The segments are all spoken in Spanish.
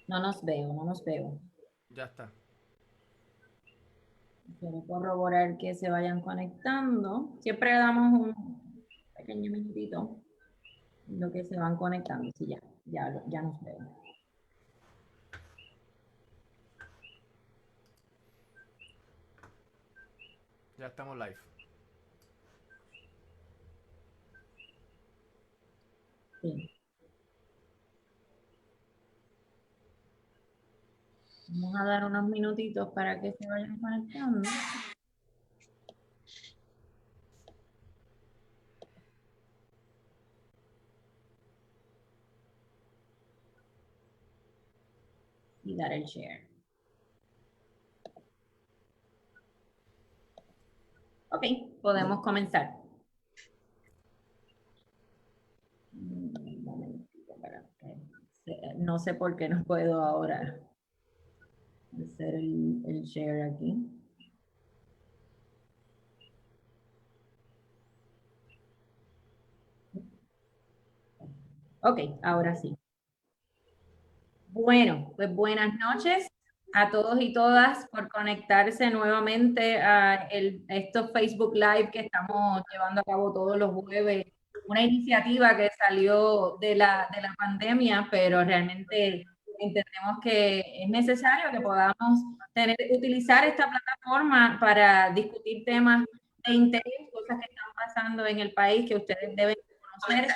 No nos veo, no nos veo. Ya está. Quiero corroborar que se vayan conectando. Siempre le damos un pequeño minutito en lo que se van conectando. Sí, ya nos veo. Ya estamos live. Sí. Vamos a dar unos minutitos para que se vayan conectando y dar el share. Ok, podemos comenzar. Un momentito para que no sé por qué no puedo ahora hacer el share aquí. Ok, ahora sí. Bueno, pues buenas noches a todos y todas por conectarse nuevamente a estos Facebook Live que estamos llevando a cabo todos los jueves. Una iniciativa que salió de la pandemia, pero realmente entendemos que es necesario que podamos utilizar esta plataforma para discutir temas de interés, cosas que están pasando en el país que ustedes deben conocer,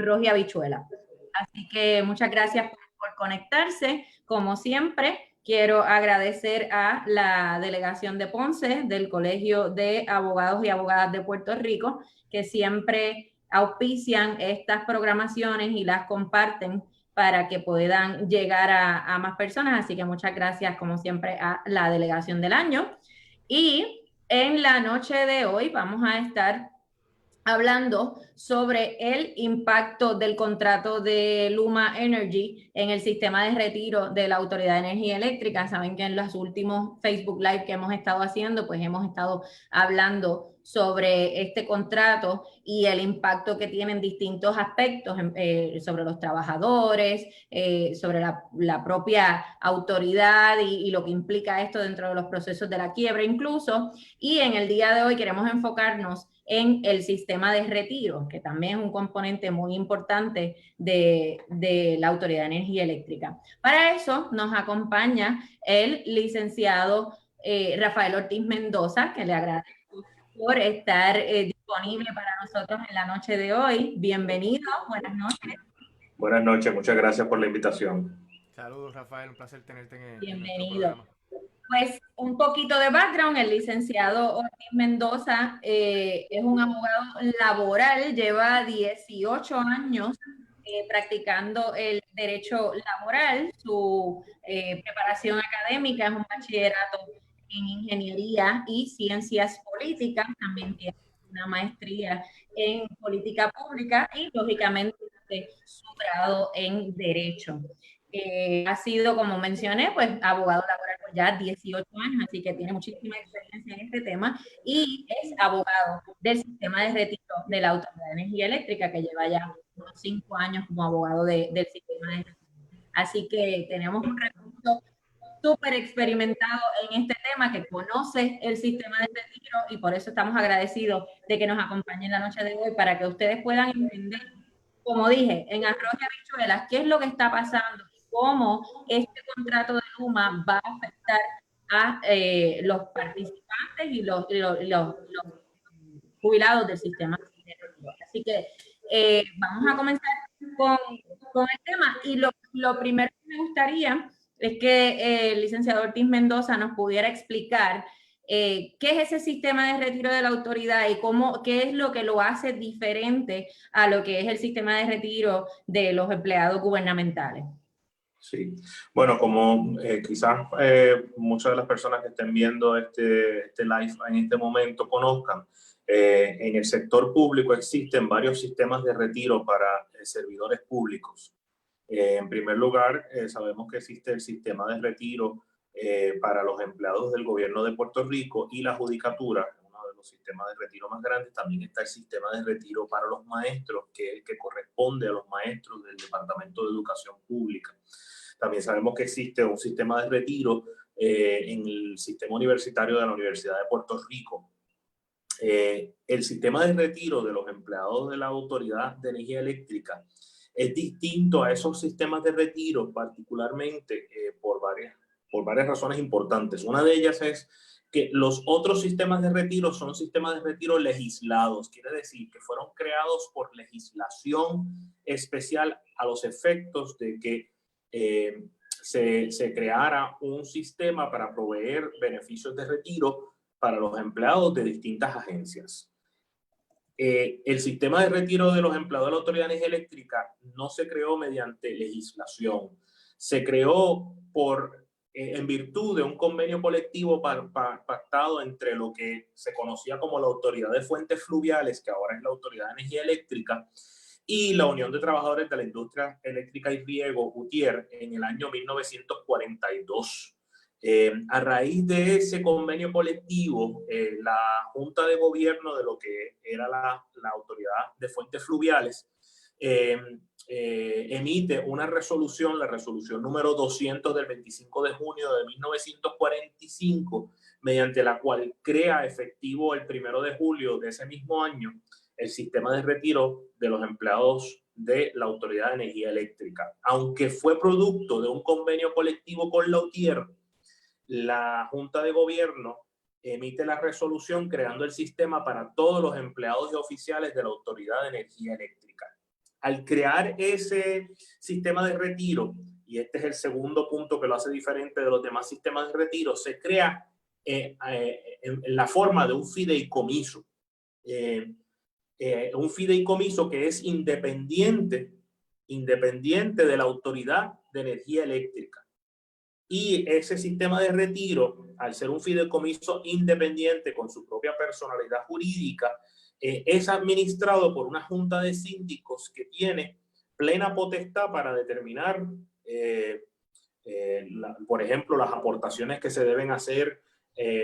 arroz y habichuela. Así que muchas gracias por conectarse. Como siempre, quiero agradecer a la delegación de Ponce del Colegio de Abogados y Abogadas de Puerto Rico, que siempre auspician estas programaciones y las comparten para que puedan llegar a más personas. Así que muchas gracias, como siempre, a la delegación del año. Y en la noche de hoy vamos a estar hablando sobre el impacto del contrato de Luma Energy en el sistema de retiro de la Autoridad de Energía Eléctrica. Saben que en los últimos Facebook Live que hemos estado haciendo, pues hemos estado hablando sobre este contrato y el impacto que tiene en distintos aspectos sobre los trabajadores, sobre la propia autoridad y lo que implica esto dentro de los procesos de la quiebra incluso. Y en el día de hoy queremos enfocarnos en el sistema de retiro, que también es un componente muy importante de la Autoridad de Energía Eléctrica. Para eso nos acompaña el licenciado Rafael Ortiz Mendoza, que le agradezco por estar disponible para nosotros en la noche de hoy. Bienvenido, buenas noches. Buenas noches, muchas gracias por la invitación. Saludos, Rafael. Un placer tenerte en nuestro Bienvenido. programa. Pues un poquito de background, el licenciado Ortiz Mendoza es un abogado laboral, lleva 18 años practicando el derecho laboral, su preparación académica es un bachillerato en ingeniería y ciencias políticas, también tiene una maestría en política pública y lógicamente su grado en derecho. Ha sido, como mencioné, pues abogado laboral por ya 18 años, así que tiene muchísima experiencia en este tema y es abogado del sistema de retiro de la Autoridad de Energía Eléctrica, que lleva ya unos 5 años como abogado del sistema de retiro. Así que tenemos un recurso súper experimentado en este tema, que conoce el sistema de retiro y por eso estamos agradecidos de que nos acompañe en la noche de hoy para que ustedes puedan entender, como dije, en arroz y habichuelas, qué es lo que está pasando, cómo este contrato de Luma va a afectar a los participantes y los jubilados del sistema de retiro. Así que vamos a comenzar con, con el tema y lo primero que me gustaría es que el licenciado Ortiz Mendoza nos pudiera explicar qué es ese sistema de retiro de la autoridad y qué es lo que lo hace diferente a lo que es el sistema de retiro de los empleados gubernamentales. Sí, bueno, como quizás muchas de las personas que estén viendo este live en este momento conozcan, en el sector público existen varios sistemas de retiro para servidores públicos. En primer lugar, sabemos que existe el sistema de retiro para los empleados del gobierno de Puerto Rico y la judicatura, uno de los sistemas de retiro más grandes. También está el sistema de retiro para los maestros, que es el que corresponde a los maestros del Departamento de Educación Pública. También sabemos que existe un sistema de retiro en el sistema universitario de la Universidad de Puerto Rico. El sistema de retiro de los empleados de la Autoridad de Energía Eléctrica es distinto a esos sistemas de retiro, particularmente por varias razones importantes. Una de ellas es que los otros sistemas de retiro son sistemas de retiro legislados, quiere decir que fueron creados por legislación especial a los efectos de que se creara un sistema para proveer beneficios de retiro para los empleados de distintas agencias. El sistema de retiro de los empleados de la Autoridad de Energía Eléctrica no se creó mediante legislación, se creó en virtud de un convenio colectivo pactado entre lo que se conocía como la Autoridad de Fuentes Fluviales, que ahora es la Autoridad de Energía Eléctrica, y la Unión de Trabajadores de la Industria Eléctrica y Riego, UTIER, en el año 1942. A raíz de ese convenio colectivo, la Junta de Gobierno de lo que era la Autoridad de Fuentes Fluviales emite una resolución, la resolución número 200 del 25 de junio de 1945, mediante la cual crea efectivo el 1 de julio de ese mismo año el sistema de retiro de los empleados de la Autoridad de Energía Eléctrica. Aunque fue producto de un convenio colectivo con la UTIER, la Junta de Gobierno emite la resolución creando el sistema para todos los empleados y oficiales de la Autoridad de Energía Eléctrica. Al crear ese sistema de retiro, y este es el segundo punto que lo hace diferente de los demás sistemas de retiro, se crea en la forma de un fideicomiso. Un fideicomiso que es independiente de la Autoridad de Energía Eléctrica. Y ese sistema de retiro, al ser un fideicomiso independiente con su propia personalidad jurídica, es administrado por una junta de síndicos que tiene plena potestad para determinar, por ejemplo, las aportaciones que se deben hacer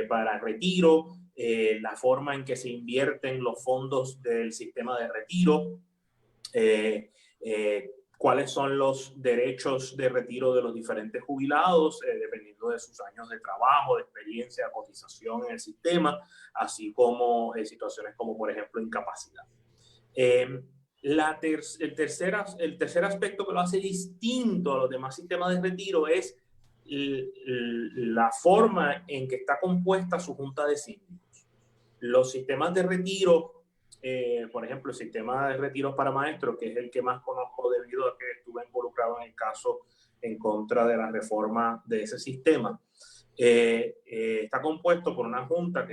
para el retiro, la forma en que se invierten los fondos del sistema de retiro, cuáles son los derechos de retiro de los diferentes jubilados, dependiendo de sus años de trabajo, de experiencia, cotización en el sistema, así como situaciones como, por ejemplo, incapacidad. El tercer aspecto que lo hace distinto a los demás sistemas de retiro es la forma en que está compuesta su junta de síndicos. Los sistemas de retiro, por ejemplo, el sistema de retiros para maestros, que es el que más conozco debido a que estuve involucrado en el caso en contra de la reforma de ese sistema, está compuesto por una junta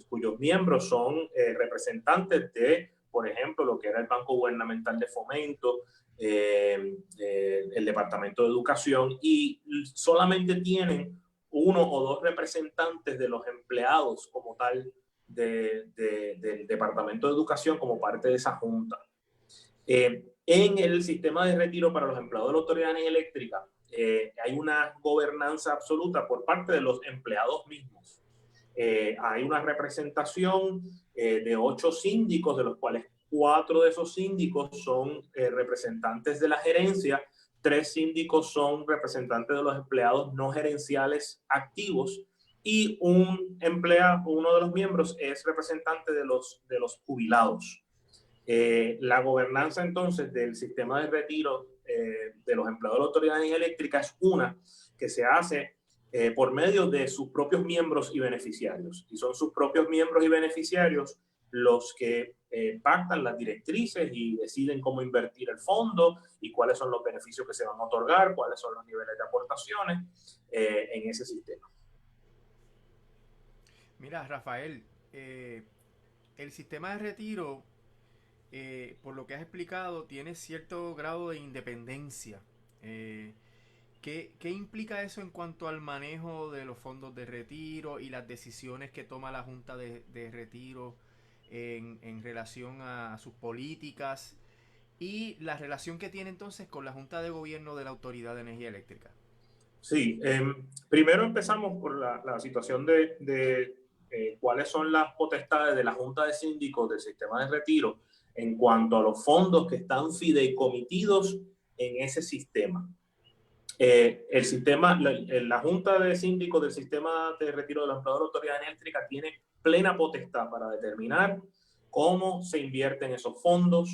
cuyos miembros son representantes de, por ejemplo, lo que era el Banco Gubernamental de Fomento, el Departamento de Educación, y solamente tienen 1 o 2 representantes de los empleados como tal del Departamento de Educación como parte de esa junta. En el sistema de retiro para los empleados de la Autoridad de Energía Eléctrica hay una gobernanza absoluta por parte de los empleados mismos. Hay una representación de 8 síndicos, de los cuales 4 de esos síndicos son representantes de la gerencia, 3 síndicos son representantes de los empleados no gerenciales activos, y uno de los miembros es representante de los jubilados. La gobernanza entonces del sistema de retiro de los empleados de la Autoridad de Energía Eléctrica es una que se hace por medio de sus propios miembros y beneficiarios. Y son sus propios miembros y beneficiarios los que pactan las directrices y deciden cómo invertir el fondo y cuáles son los beneficios que se van a otorgar, cuáles son los niveles de aportaciones en ese sistema. Mira, Rafael, el sistema de retiro, por lo que has explicado, tiene cierto grado de independencia. ¿Qué implica eso en cuanto al manejo de los fondos de retiro y las decisiones que toma la Junta de Retiro en relación a sus políticas y la relación que tiene entonces con la Junta de Gobierno de la Autoridad de Energía Eléctrica? Sí, primero empezamos por la situación de cuáles son las potestades de la Junta de Síndicos del sistema de retiro en cuanto a los fondos que están fideicomitidos en ese sistema. el sistema, la Junta de Síndicos del Sistema de Retiro de los Empleados de la Autoridad Eléctrica tiene plena potestad para determinar cómo se invierten esos fondos,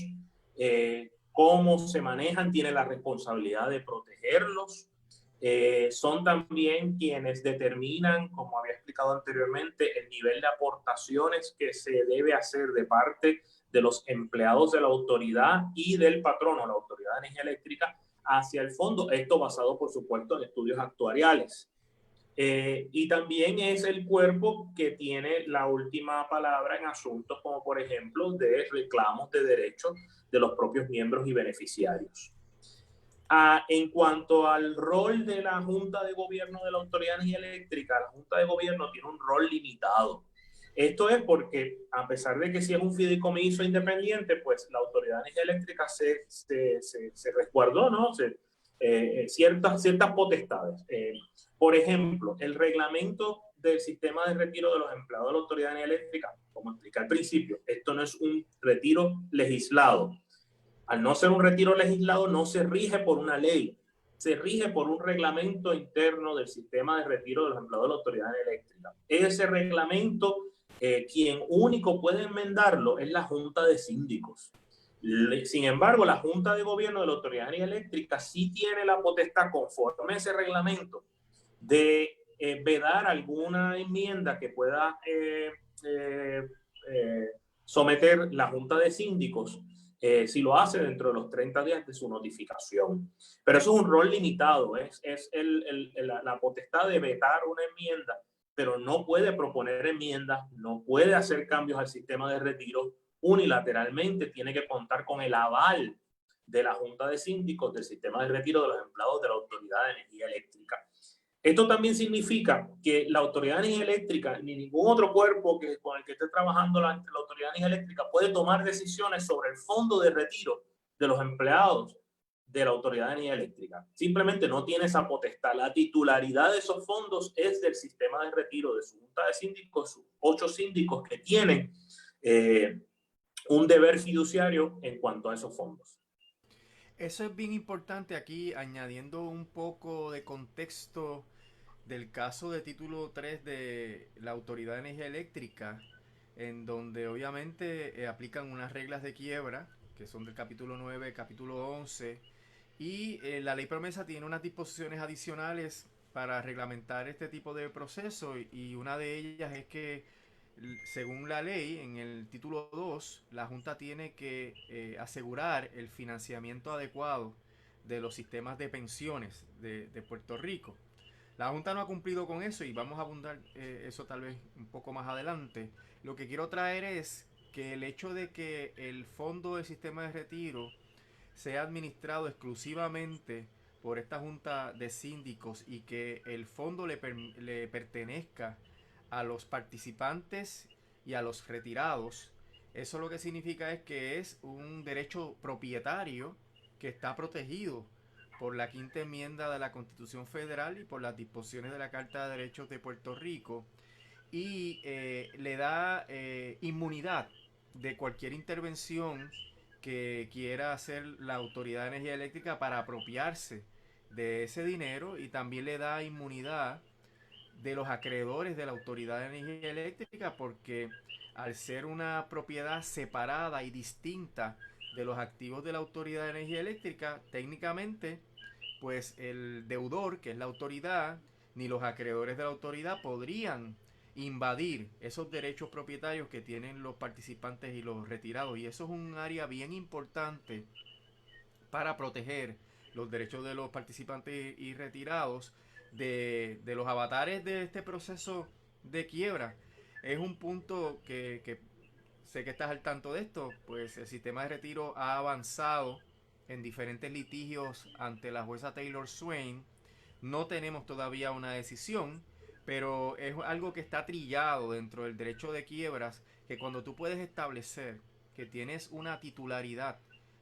cómo se manejan, tiene la responsabilidad de protegerlos. Son también quienes determinan, como había explicado anteriormente, el nivel de aportaciones que se debe hacer de parte de los empleados de la autoridad y del patrono, la Autoridad de Energía Eléctrica, hacia el fondo, esto basado por supuesto en estudios actuariales. Y también es el cuerpo que tiene la última palabra en asuntos como por ejemplo de reclamos de derechos de los propios miembros y beneficiarios. En cuanto al rol de la Junta de Gobierno de la Autoridad de Energía Eléctrica, la Junta de Gobierno tiene un rol limitado. Esto es porque, a pesar de que sí es un fideicomiso independiente, pues la Autoridad de Energía Eléctrica se resguardó, ¿no? Ciertas potestades. Por ejemplo, el reglamento del sistema de retiro de los empleados de la Autoridad de Energía Eléctrica, como expliqué al principio, esto no es un retiro legislado. Al no ser un retiro legislado, no se rige por una ley, se rige por un reglamento interno del sistema de retiro de los empleados de la Autoridad Eléctrica. Ese reglamento, quien único puede enmendarlo es la Junta de Síndicos. Sin embargo, la Junta de Gobierno de la Autoridad Eléctrica sí tiene la potestad, conforme a ese reglamento, de vedar alguna enmienda que pueda someter la Junta de Síndicos, si lo hace dentro de los 30 días de su notificación. Pero eso es un rol limitado, es la potestad de vetar una enmienda, pero no puede proponer enmiendas, no puede hacer cambios al sistema de retiro unilateralmente, tiene que contar con el aval de la Junta de Síndicos del sistema de retiro de los empleados de la Autoridad de Energía Eléctrica. Esto también significa que la Autoridad de Energía Eléctrica ni ningún otro cuerpo con el que esté trabajando la Autoridad de Energía Eléctrica puede tomar decisiones sobre el fondo de retiro de los empleados de la Autoridad de Energía Eléctrica. Simplemente no tiene esa potestad. La titularidad de esos fondos es del sistema de retiro, de su Junta de Síndicos, sus 8 síndicos que tienen un deber fiduciario en cuanto a esos fondos. Eso es bien importante aquí, añadiendo un poco de contexto del caso de título 3 de la Autoridad de Energía Eléctrica, en donde obviamente aplican unas reglas de quiebra, que son del capítulo 9, capítulo 11, y la ley promesa tiene unas disposiciones adicionales para reglamentar este tipo de proceso, y una de ellas es que según la ley, en el título 2, la Junta tiene que asegurar el financiamiento adecuado de los sistemas de pensiones de Puerto Rico. La Junta no ha cumplido con eso y vamos a abundar eso tal vez un poco más adelante. Lo que quiero traer es que el hecho de que el fondo del sistema de retiro sea administrado exclusivamente por esta Junta de Síndicos y que el fondo le pertenezca a los participantes y a los retirados, eso lo que significa es que es un derecho propietario que está protegido por la quinta enmienda de la Constitución Federal y por las disposiciones de la Carta de Derechos de Puerto Rico, y le da inmunidad de cualquier intervención que quiera hacer la Autoridad de Energía Eléctrica para apropiarse de ese dinero, y también le da inmunidad de los acreedores de la Autoridad de Energía Eléctrica, porque al ser una propiedad separada y distinta de los activos de la Autoridad de Energía Eléctrica, técnicamente pues el deudor, que es la autoridad, ni los acreedores de la autoridad podrían invadir esos derechos propietarios que tienen los participantes y los retirados, y eso es un área bien importante para proteger los derechos de los participantes y retirados de los avatares de este proceso de quiebra. Es un punto que sé que estás al tanto de esto, pues el sistema de retiro ha avanzado en diferentes litigios ante la jueza Taylor Swain. No tenemos todavía una decisión, pero es algo que está trillado dentro del derecho de quiebras, que cuando tú puedes establecer que tienes una titularidad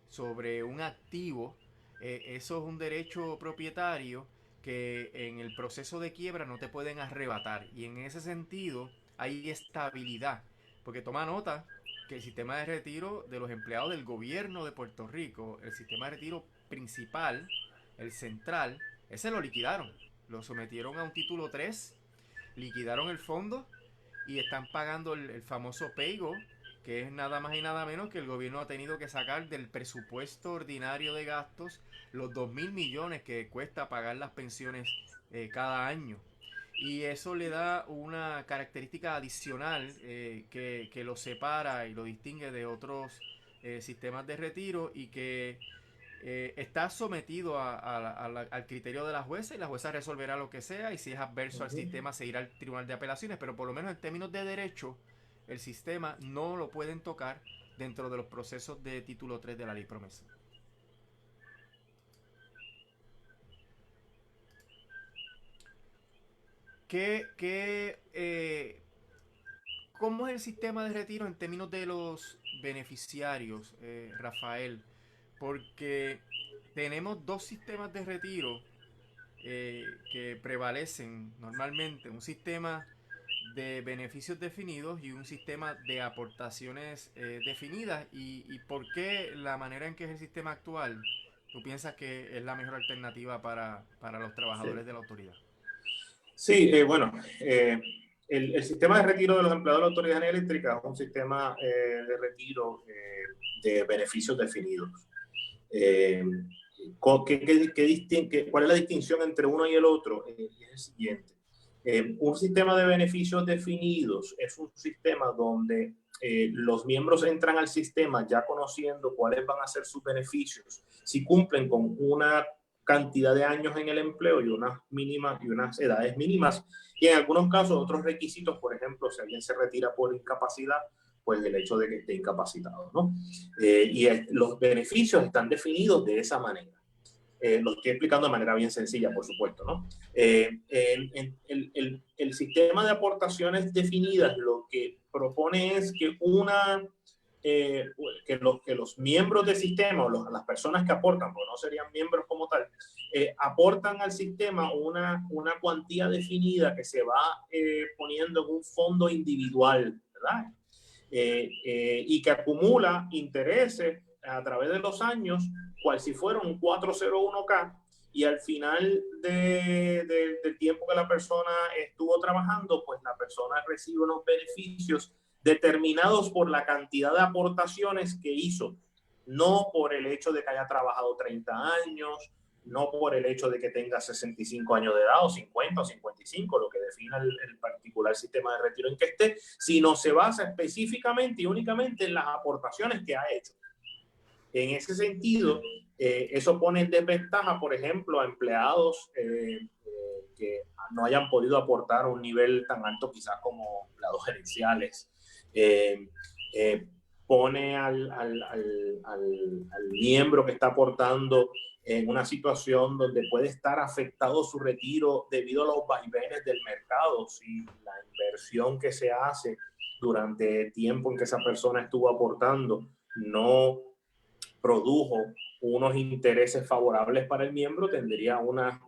sobre un activo, eso es un derecho propietario que en el proceso de quiebra no te pueden arrebatar, y en ese sentido hay estabilidad, porque toma nota que el sistema de retiro de los empleados del gobierno de Puerto Rico, el sistema de retiro principal, el central, ese lo liquidaron, lo sometieron a un título 3, liquidaron el fondo y están pagando el famoso PAYGO, que es nada más y nada menos que el gobierno ha tenido que sacar del presupuesto ordinario de gastos los 2.000 millones que cuesta pagar las pensiones cada año. Y eso le da una característica adicional que lo separa y lo distingue de otros sistemas de retiro, y que está sometido al criterio de la jueza, y la jueza resolverá lo que sea, y si es adverso al sistema se irá al tribunal de apelaciones, pero por lo menos en términos de derecho el sistema no lo pueden tocar dentro de los procesos de título 3 de la ley promesa. ¿Cómo es el sistema de retiro en términos de los beneficiarios, Rafael? Porque tenemos dos sistemas de retiro que prevalecen normalmente: un sistema de beneficios definidos y un sistema de aportaciones definidas. ¿Y por qué la manera en que es el sistema actual tú piensas que es la mejor alternativa para los trabajadores de la autoridad? Sí, bueno, el sistema de retiro de los empleados de la Autoridad Eléctrica es un sistema de retiro de beneficios definidos. ¿Cuál es la distinción entre uno y el otro? Es el siguiente. Un sistema de beneficios definidos es un sistema donde los miembros entran al sistema ya conociendo cuáles van a ser sus beneficios, si cumplen con una cantidad de años en el empleo y unas mínimas y unas edades mínimas, y en algunos casos otros requisitos. Por ejemplo, si alguien se retira por incapacidad, pues el hecho de que esté incapacitado, ¿no? Los beneficios están definidos de esa manera. Lo estoy explicando de manera bien sencilla, por supuesto, ¿no? El sistema de aportaciones definidas lo que propone es que los miembros del sistema, o las personas que aportan, porque no serían miembros como tal, aportan al sistema una cuantía definida que se va poniendo en un fondo individual, ¿verdad? Y que acumula intereses a través de los años, cual si fuera un 401k, y al final del tiempo que la persona estuvo trabajando, pues la persona recibe unos beneficios determinados por la cantidad de aportaciones que hizo, no por el hecho de que haya trabajado 30 años, no por el hecho de que tenga 65 años de edad o 50 o 55, lo que defina el particular sistema de retiro en que esté, sino se basa específicamente y únicamente en las aportaciones que ha hecho. En ese sentido, eso pone en desventaja, por ejemplo, a empleados que no hayan podido aportar a un nivel tan alto quizás como empleados gerenciales. Pone al miembro que está aportando en una situación donde puede estar afectado su retiro debido a los vaivenes del mercado. Si la inversión que se hace durante el tiempo en que esa persona estuvo aportando no produjo unos intereses favorables para el miembro, tendría una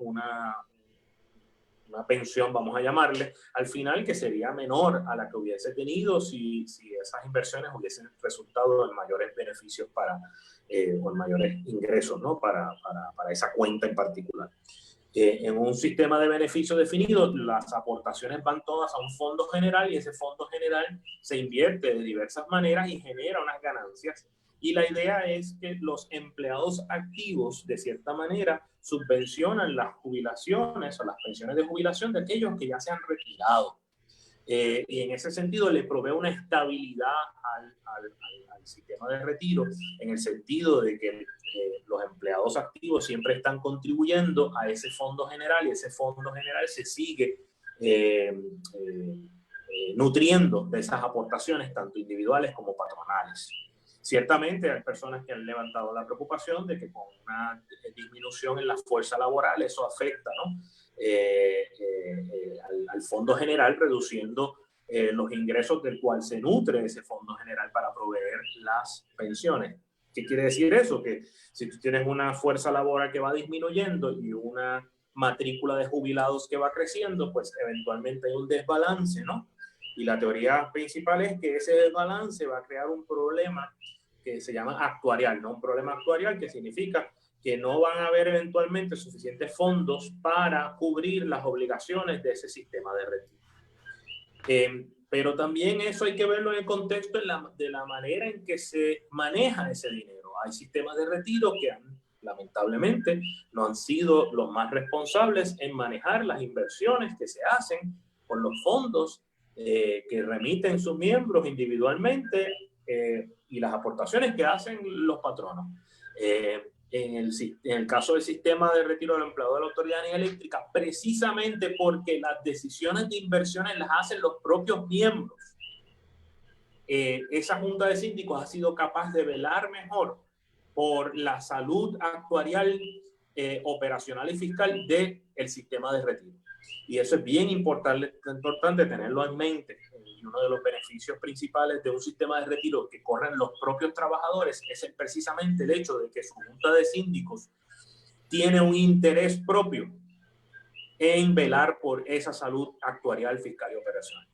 pensión, vamos a llamarle, al final, que sería menor a la que hubiese tenido si esas inversiones hubiesen resultado en mayores beneficios o en mayores ingresos, ¿no? para esa cuenta en particular. En un sistema de beneficios definidos, las aportaciones van todas a un fondo general, y ese fondo general se invierte de diversas maneras y genera unas ganancias. Y la idea es que los empleados activos, de cierta manera, subvencionan las jubilaciones o las pensiones de jubilación de aquellos que ya se han retirado. Y en ese sentido le provee una estabilidad al sistema de retiro, en el sentido de que los empleados activos siempre están contribuyendo a ese fondo general, y ese fondo general se sigue nutriendo de esas aportaciones, tanto individuales como patronales. Ciertamente hay personas que han levantado la preocupación de que con una disminución en la fuerza laboral eso afecta, ¿no? Al fondo general, reduciendo los ingresos del cual se nutre ese fondo general para proveer las pensiones. ¿Qué quiere decir eso? Que si tú tienes una fuerza laboral que va disminuyendo y una matrícula de jubilados que va creciendo, pues eventualmente hay un desbalance, ¿no? Y la teoría principal es que ese desbalance va a crear un problema que se llama actuarial, ¿no? Un problema actuarial que significa que no van a haber eventualmente suficientes fondos para cubrir las obligaciones de ese sistema de retiro. Pero también eso hay que verlo en el contexto de la manera en que se maneja ese dinero. Hay sistemas de retiro que lamentablemente no han sido los más responsables en manejar las inversiones que se hacen con los fondos que remiten sus miembros individualmente y las aportaciones que hacen los patronos. En el caso del sistema de retiro del empleado de la Autoridad de Energía Eléctrica, precisamente porque las decisiones de inversiones las hacen los propios miembros, esa junta de síndicos ha sido capaz de velar mejor por la salud actuarial, operacional y fiscal del sistema de retiro. Y eso es bien importante tenerlo en mente. Y uno de los beneficios principales de un sistema de retiro que corren los propios trabajadores es precisamente el hecho de que su junta de síndicos tiene un interés propio en velar por esa salud actuarial, fiscal y operacional.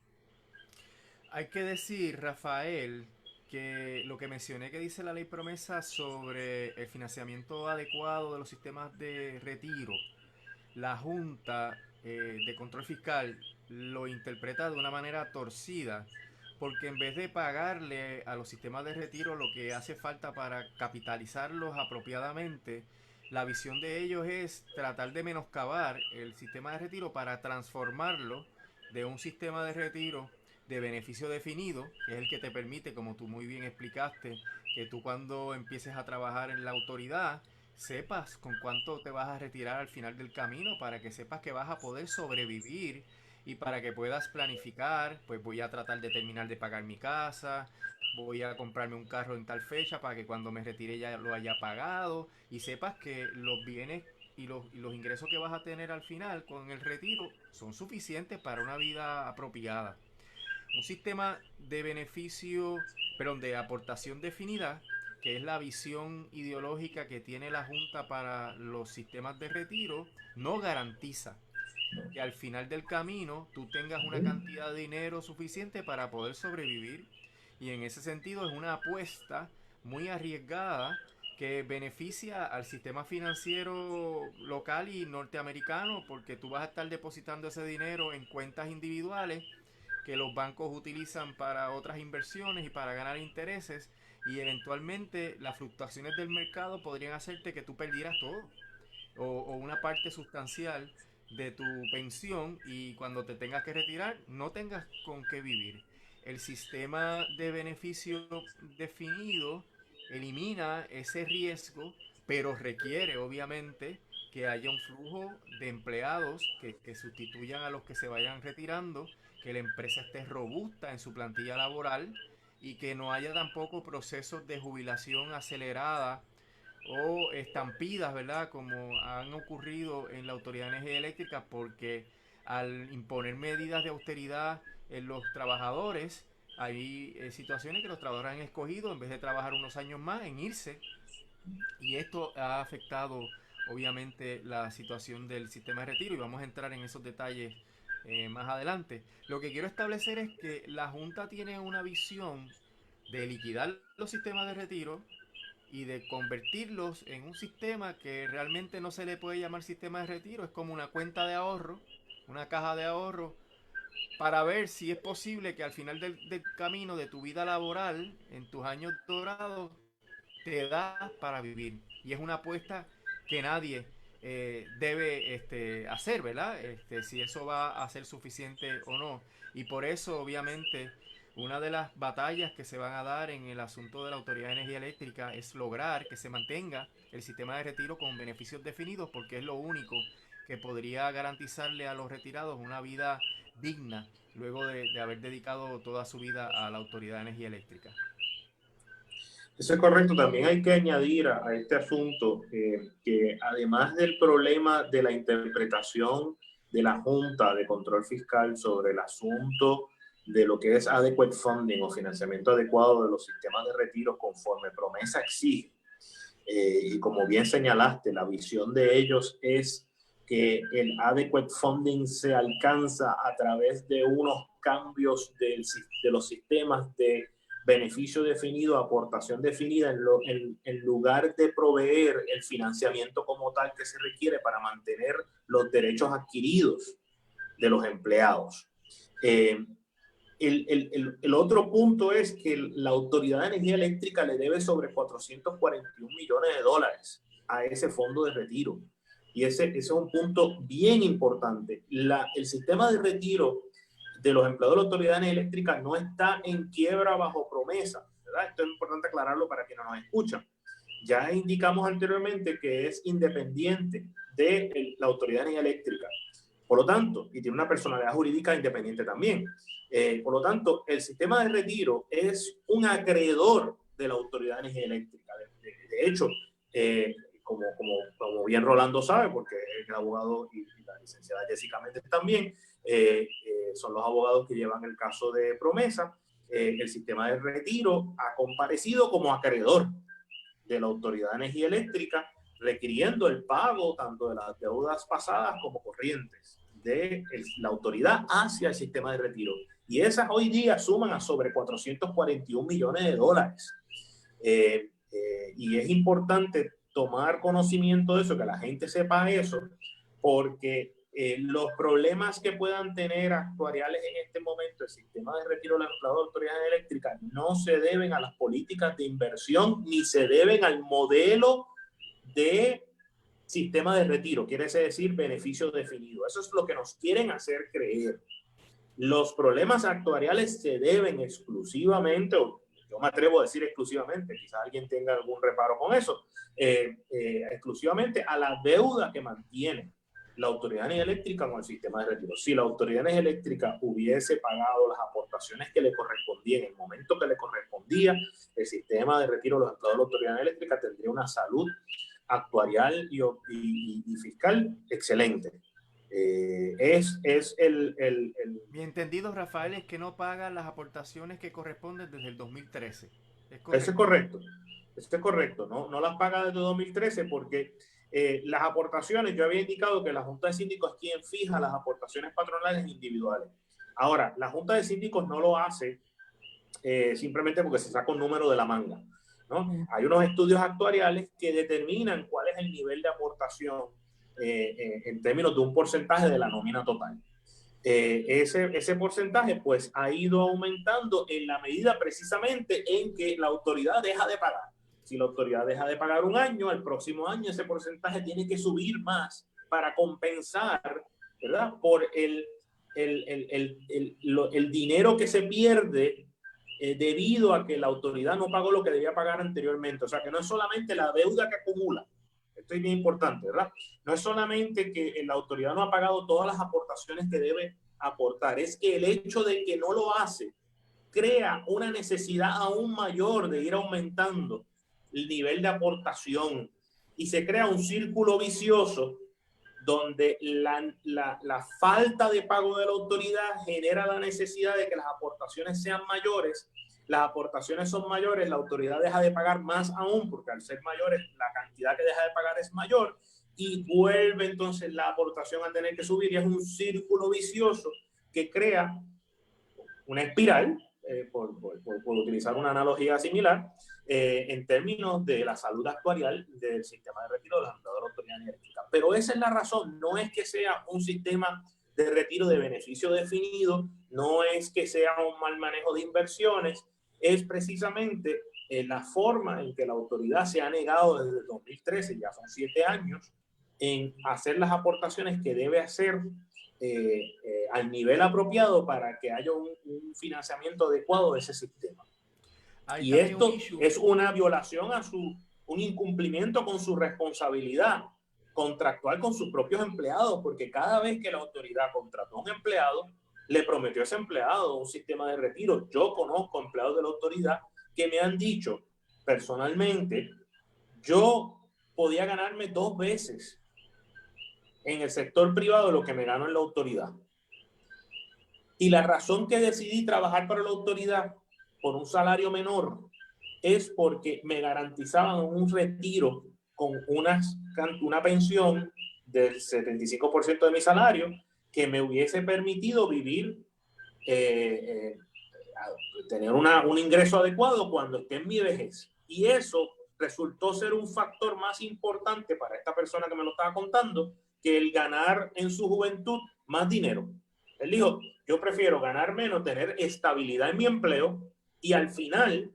Hay que decir, Rafael, que lo que mencioné que dice la ley promesa sobre el financiamiento adecuado de los sistemas de retiro, la Junta de Control Fiscal lo interpreta de una manera torcida, porque en vez de pagarle a los sistemas de retiro lo que hace falta para capitalizarlos apropiadamente, la visión de ellos es tratar de menoscabar el sistema de retiro para transformarlo de un sistema de retiro de beneficio definido, que es el que te permite, como tú muy bien explicaste, que tú cuando empieces a trabajar en la autoridad sepas con cuánto te vas a retirar al final del camino, para que sepas que vas a poder sobrevivir y para que puedas planificar. Pues voy a tratar de terminar de pagar mi casa, voy a comprarme un carro en tal fecha para que cuando me retire ya lo haya pagado, y sepas que los bienes y los ingresos que vas a tener al final con el retiro son suficientes para una vida apropiada. Un sistema de beneficio, perdón, de aportación definida, que es la visión ideológica que tiene la Junta para los sistemas de retiro, no garantiza que al final del camino tú tengas una cantidad de dinero suficiente para poder sobrevivir. Y en ese sentido es una apuesta muy arriesgada que beneficia al sistema financiero local y norteamericano, porque tú vas a estar depositando ese dinero en cuentas individuales que los bancos utilizan para otras inversiones y para ganar intereses, y eventualmente las fluctuaciones del mercado podrían hacerte que tú perdieras todo o una parte sustancial de tu pensión, y cuando te tengas que retirar no tengas con qué vivir. El sistema de beneficio definido elimina ese riesgo, pero requiere obviamente que haya un flujo de empleados que sustituyan a los que se vayan retirando, que la empresa esté robusta en su plantilla laboral y que no haya tampoco procesos de jubilación acelerada o estampidas, ¿verdad? Como han ocurrido en la Autoridad de Energía Eléctrica, porque al imponer medidas de austeridad en los trabajadores, hay situaciones que los trabajadores han escogido, en vez de trabajar unos años más, en irse, y esto ha afectado obviamente la situación del sistema de retiro, y vamos a entrar en esos detalles más adelante. Lo que quiero establecer es que la Junta tiene una visión de liquidar los sistemas de retiro y de convertirlos en un sistema que realmente no se le puede llamar sistema de retiro, es como una cuenta de ahorro, una caja de ahorro, para ver si es posible que al final del camino de tu vida laboral, en tus años dorados, te da para vivir. Y es una apuesta que nadie debe hacer, ¿verdad? Si eso va a ser suficiente o no. Y por eso, obviamente, una de las batallas que se van a dar en el asunto de la Autoridad de Energía Eléctrica es lograr que se mantenga el sistema de retiro con beneficios definidos, porque es lo único que podría garantizarle a los retirados una vida digna luego de haber dedicado toda su vida a la Autoridad de Energía Eléctrica. Eso es correcto. También hay que añadir a este asunto que además del problema de la interpretación de la Junta de Control Fiscal sobre el asunto de lo que es adequate funding o financiamiento adecuado de los sistemas de retiro conforme promesa exige, y como bien señalaste, la visión de ellos es que el adequate funding se alcanza a través de unos cambios de los sistemas de beneficio definido, aportación definida, en lugar de proveer el financiamiento como tal que se requiere para mantener los derechos adquiridos de los empleados. El otro punto es que la Autoridad de Energía Eléctrica le debe sobre 441 millones de dólares a ese fondo de retiro. Y ese es un punto bien importante. El sistema de retiro de los empleados de la Autoridad de Energía Eléctrica no está en quiebra bajo promesa, ¿verdad? Esto es importante aclararlo para quienes nos escuchan. Ya indicamos anteriormente que es independiente de la Autoridad de Energía Eléctrica. Por lo tanto, y tiene una personalidad jurídica independiente también. Por lo tanto, el sistema de retiro es un acreedor de la Autoridad de Energía Eléctrica. De hecho, como bien Rolando sabe, porque es el abogado y la licenciada Jessica Méndez también, son los abogados que llevan el caso de Promesa. El sistema de retiro ha comparecido como acreedor de la Autoridad de Energía Eléctrica, requiriendo el pago tanto de las deudas pasadas como corrientes de la autoridad hacia el sistema de retiro. Y esas hoy día suman a sobre 441 millones de dólares. Y es importante tomar conocimiento de eso, que la gente sepa eso, porque los problemas que puedan tener actuariales en este momento el sistema de retiro de la Autoridad Eléctrica no se deben a las políticas de inversión ni se deben al modelo de sistema de retiro, quiere decir beneficio definido. Eso es lo que nos quieren hacer creer. Los problemas actuariales se deben exclusivamente, o yo me atrevo a decir exclusivamente, quizás alguien tenga algún reparo con eso, exclusivamente a la deuda que mantiene la Autoridad de Energía Eléctrica con el sistema de retiro. Si la Autoridad de Energía Eléctrica hubiese pagado las aportaciones que le correspondían en el momento que le correspondía, el sistema de retiro de los empleados de la Autoridad de Energía Eléctrica tendría una salud actuarial y fiscal excelente. Mi entendido, Rafael, es que no paga las aportaciones que corresponden desde el 2013. ¿Es correcto? Eso es correcto. Eso es correcto. No las paga desde 2013 porque las aportaciones, yo había indicado que la Junta de Síndicos es quien fija las aportaciones patronales individuales. Ahora, la Junta de Síndicos no lo hace simplemente porque se saca un número de la manga, ¿no? Hay unos estudios actuariales que determinan cuál es el nivel de aportación en términos de un porcentaje de la nómina total. Ese porcentaje pues ha ido aumentando en la medida precisamente en que la autoridad deja de pagar. Si la autoridad deja de pagar un año, al próximo año ese porcentaje tiene que subir más para compensar, ¿verdad? Por el dinero que se pierde debido a que la autoridad no pagó lo que debía pagar anteriormente. O sea, que no es solamente la deuda que acumula. Esto es bien importante, ¿verdad? No es solamente que la autoridad no ha pagado todas las aportaciones que debe aportar, es que el hecho de que no lo hace crea una necesidad aún mayor de ir aumentando el nivel de aportación y se crea un círculo vicioso donde la falta de pago de la autoridad genera la necesidad de que las aportaciones sean mayores. Las aportaciones son mayores, la autoridad deja de pagar más aún, porque al ser mayores la cantidad que deja de pagar es mayor y vuelve entonces la aportación a tener que subir y es un círculo vicioso que crea una espiral, por utilizar una analogía similar, en términos de la salud actuarial del sistema de retiro de los empleados de la Autoridad Energética. Pero esa es la razón, no es que sea un sistema de retiro de beneficio definido, no es que sea un mal manejo de inversiones, es precisamente la forma en que la autoridad se ha negado desde el 2013, ya son 7 años, en hacer las aportaciones que debe hacer al nivel apropiado para que haya un financiamiento adecuado de ese sistema. Y esto es una violación un incumplimiento con su responsabilidad contractual con sus propios empleados, porque cada vez que la autoridad contrató a un empleado, le prometió a ese empleado un sistema de retiro. Yo conozco empleados de la autoridad que me han dicho personalmente, yo podía ganarme 2 veces en el sector privado lo que me gano en la autoridad. Y la razón que decidí trabajar para la autoridad por un salario menor es porque me garantizaban un retiro con una pensión del 75% de mi salario que me hubiese permitido vivir, tener un ingreso adecuado cuando esté en mi vejez. Y eso resultó ser un factor más importante para esta persona que me lo estaba contando que el ganar en su juventud más dinero. Él dijo, yo prefiero ganar menos, tener estabilidad en mi empleo y al final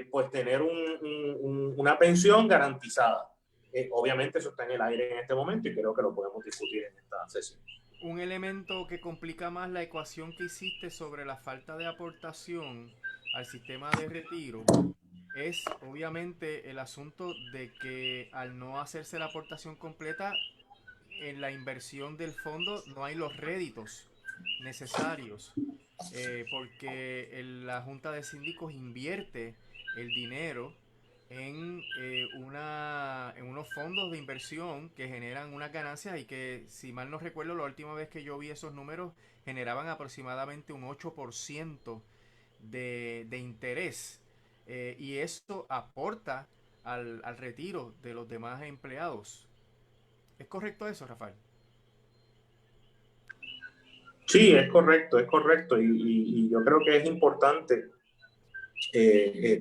pues tener una pensión garantizada. Obviamente eso está en el aire en este momento y creo que lo podemos discutir en esta sesión. Un elemento que complica más la ecuación que hiciste sobre la falta de aportación al sistema de retiro es obviamente el asunto de que al no hacerse la aportación completa, en la inversión del fondo no hay los réditos necesarios, porque la Junta de Síndicos invierte el dinero en unos fondos de inversión que generan unas ganancias y que, si mal no recuerdo, la última vez que yo vi esos números generaban aproximadamente un 8% de interés, y eso aporta al retiro de los demás empleados. ¿Es correcto eso, Rafael? Sí, es correcto, es correcto. Y yo creo que es importante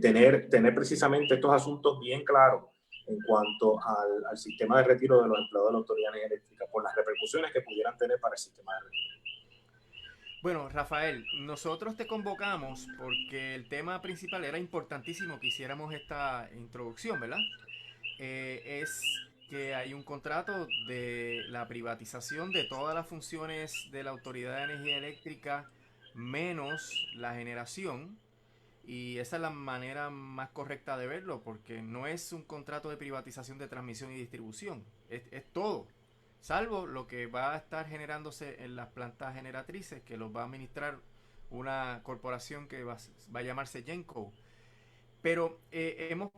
tener precisamente estos asuntos bien claros en cuanto al sistema de retiro de los empleados de la Autoridad de Energía Eléctrica, por las repercusiones que pudieran tener para el sistema de retiro. Bueno, Rafael, nosotros te convocamos porque el tema principal era importantísimo que hiciéramos esta introducción, ¿verdad? Es que hay un contrato de la privatización de todas las funciones de la Autoridad de Energía Eléctrica menos la generación, y esa es la manera más correcta de verlo, porque no es un contrato de privatización de transmisión y distribución, es todo, salvo lo que va a estar generándose en las plantas generatrices, que los va a administrar una corporación que va a llamarse Genco. Pero hemos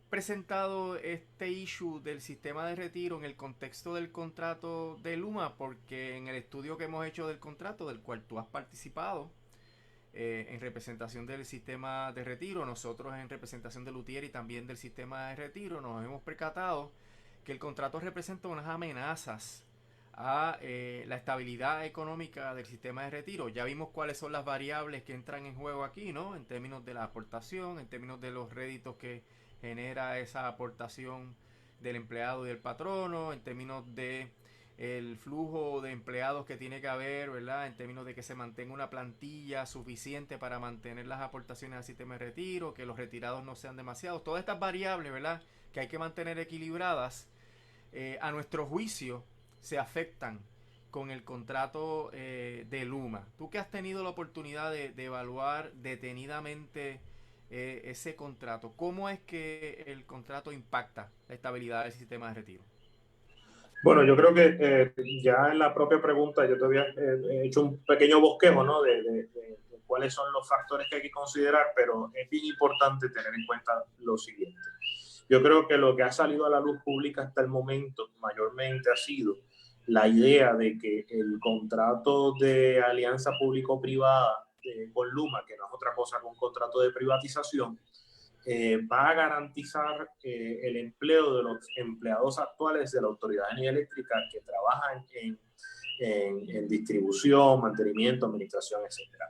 presentado este issue del sistema de retiro en el contexto del contrato de Luma, porque en el estudio que hemos hecho del contrato, del cual tú has participado, en representación del sistema de retiro, nosotros en representación de Luthier y también del sistema de retiro, nos hemos percatado que el contrato representa unas amenazas a la estabilidad económica del sistema de retiro. Ya vimos cuáles son las variables que entran en juego aquí, ¿no? En términos de la aportación, en términos de los réditos que genera esa aportación del empleado y del patrono, en términos de el flujo de empleados que tiene que haber, ¿verdad? En términos de que se mantenga una plantilla suficiente para mantener las aportaciones al sistema de retiro, que los retirados no sean demasiados. Todas estas variables, ¿verdad?, que hay que mantener equilibradas, a nuestro juicio, se afectan con el contrato de Luma. Tú que has tenido la oportunidad de evaluar detenidamente ese contrato, ¿cómo es que el contrato impacta la estabilidad del sistema de retiro? Bueno, yo creo que ya en la propia pregunta yo te había hecho un pequeño bosquejo, ¿no? de cuáles son los factores que hay que considerar, pero es bien importante tener en cuenta lo siguiente. Yo creo que lo que ha salido a la luz pública hasta el momento mayormente ha sido la idea de que el contrato de alianza público-privada con Luma, que no es otra cosa que un contrato de privatización, va a garantizar el empleo de los empleados actuales de la Autoridad de Energía Eléctrica que trabajan en distribución, mantenimiento, administración, etc.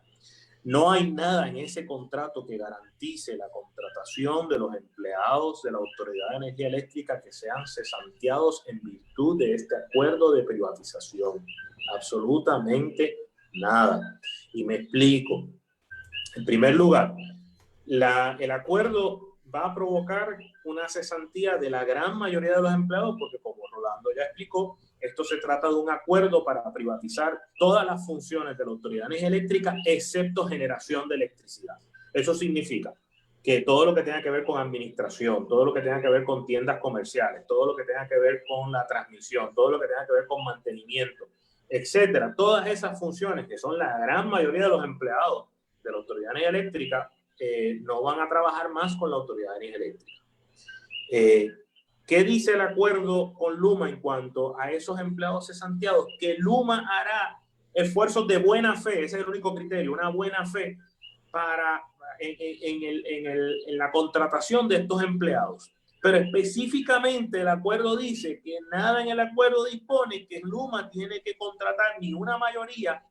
No hay nada en ese contrato que garantice la contratación de los empleados de la Autoridad de Energía Eléctrica que sean cesanteados en virtud de este acuerdo de privatización. Absolutamente nada. Y me explico. En primer lugar, el acuerdo va a provocar una cesantía de la gran mayoría de los empleados porque, como Rolando ya explicó, esto se trata de un acuerdo para privatizar todas las funciones de la Autoridad de Energía Eléctrica excepto generación de electricidad. Eso significa que todo lo que tenga que ver con administración, todo lo que tenga que ver con tiendas comerciales, todo lo que tenga que ver con la transmisión, todo lo que tenga que ver con mantenimiento, etcétera, todas esas funciones que son la gran mayoría de los empleados de la Autoridad de Energía Eléctrica, no van a trabajar más con la Autoridad de Energía Eléctrica. ¿Qué dice el acuerdo con Luma en cuanto a esos empleados cesanteados? Que Luma hará esfuerzos de buena fe, ese es el único criterio, una buena fe para en la contratación de estos empleados. Pero específicamente el acuerdo dice que nada en el acuerdo dispone que Luma tiene que contratar ni una mayoría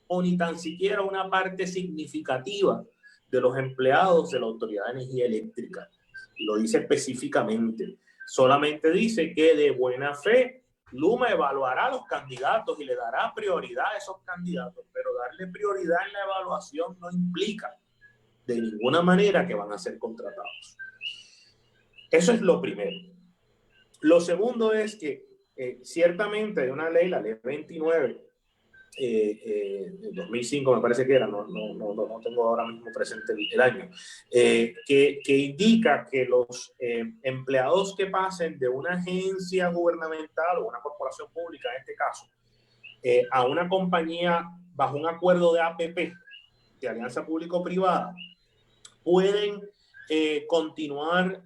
o ni tan siquiera una parte significativa de los empleados de la Autoridad de Energía Eléctrica. Y lo dice específicamente. Solamente dice que de buena fe Luma evaluará a los candidatos y le dará prioridad a esos candidatos, pero darle prioridad en la evaluación no implica de ninguna manera que van a ser contratados. Eso es lo primero. Lo segundo es que ciertamente hay una ley, la ley 29, de 2005 me parece que era, no tengo ahora mismo presente el año, que indica que los empleados que pasen de una agencia gubernamental o una corporación pública en este caso, a una compañía bajo un acuerdo de APP, de alianza público-privada, pueden continuar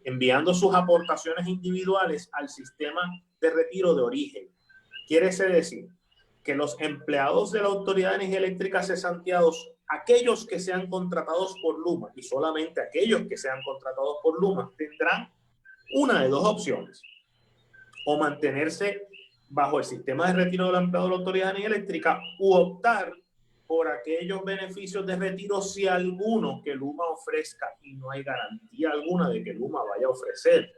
enviando sus aportaciones individuales al sistema de retiro de origen. Quiere decir que los empleados de la Autoridad de Energía Eléctrica cesanteados, aquellos que sean contratados por Luma y solamente aquellos que sean contratados por Luma, tendrán una de dos opciones: o mantenerse bajo el sistema de retiro del empleado de la Autoridad de Energía Eléctrica u optar por aquellos beneficios de retiro, si alguno que Luma ofrezca, y no hay garantía alguna de que Luma vaya a ofrecer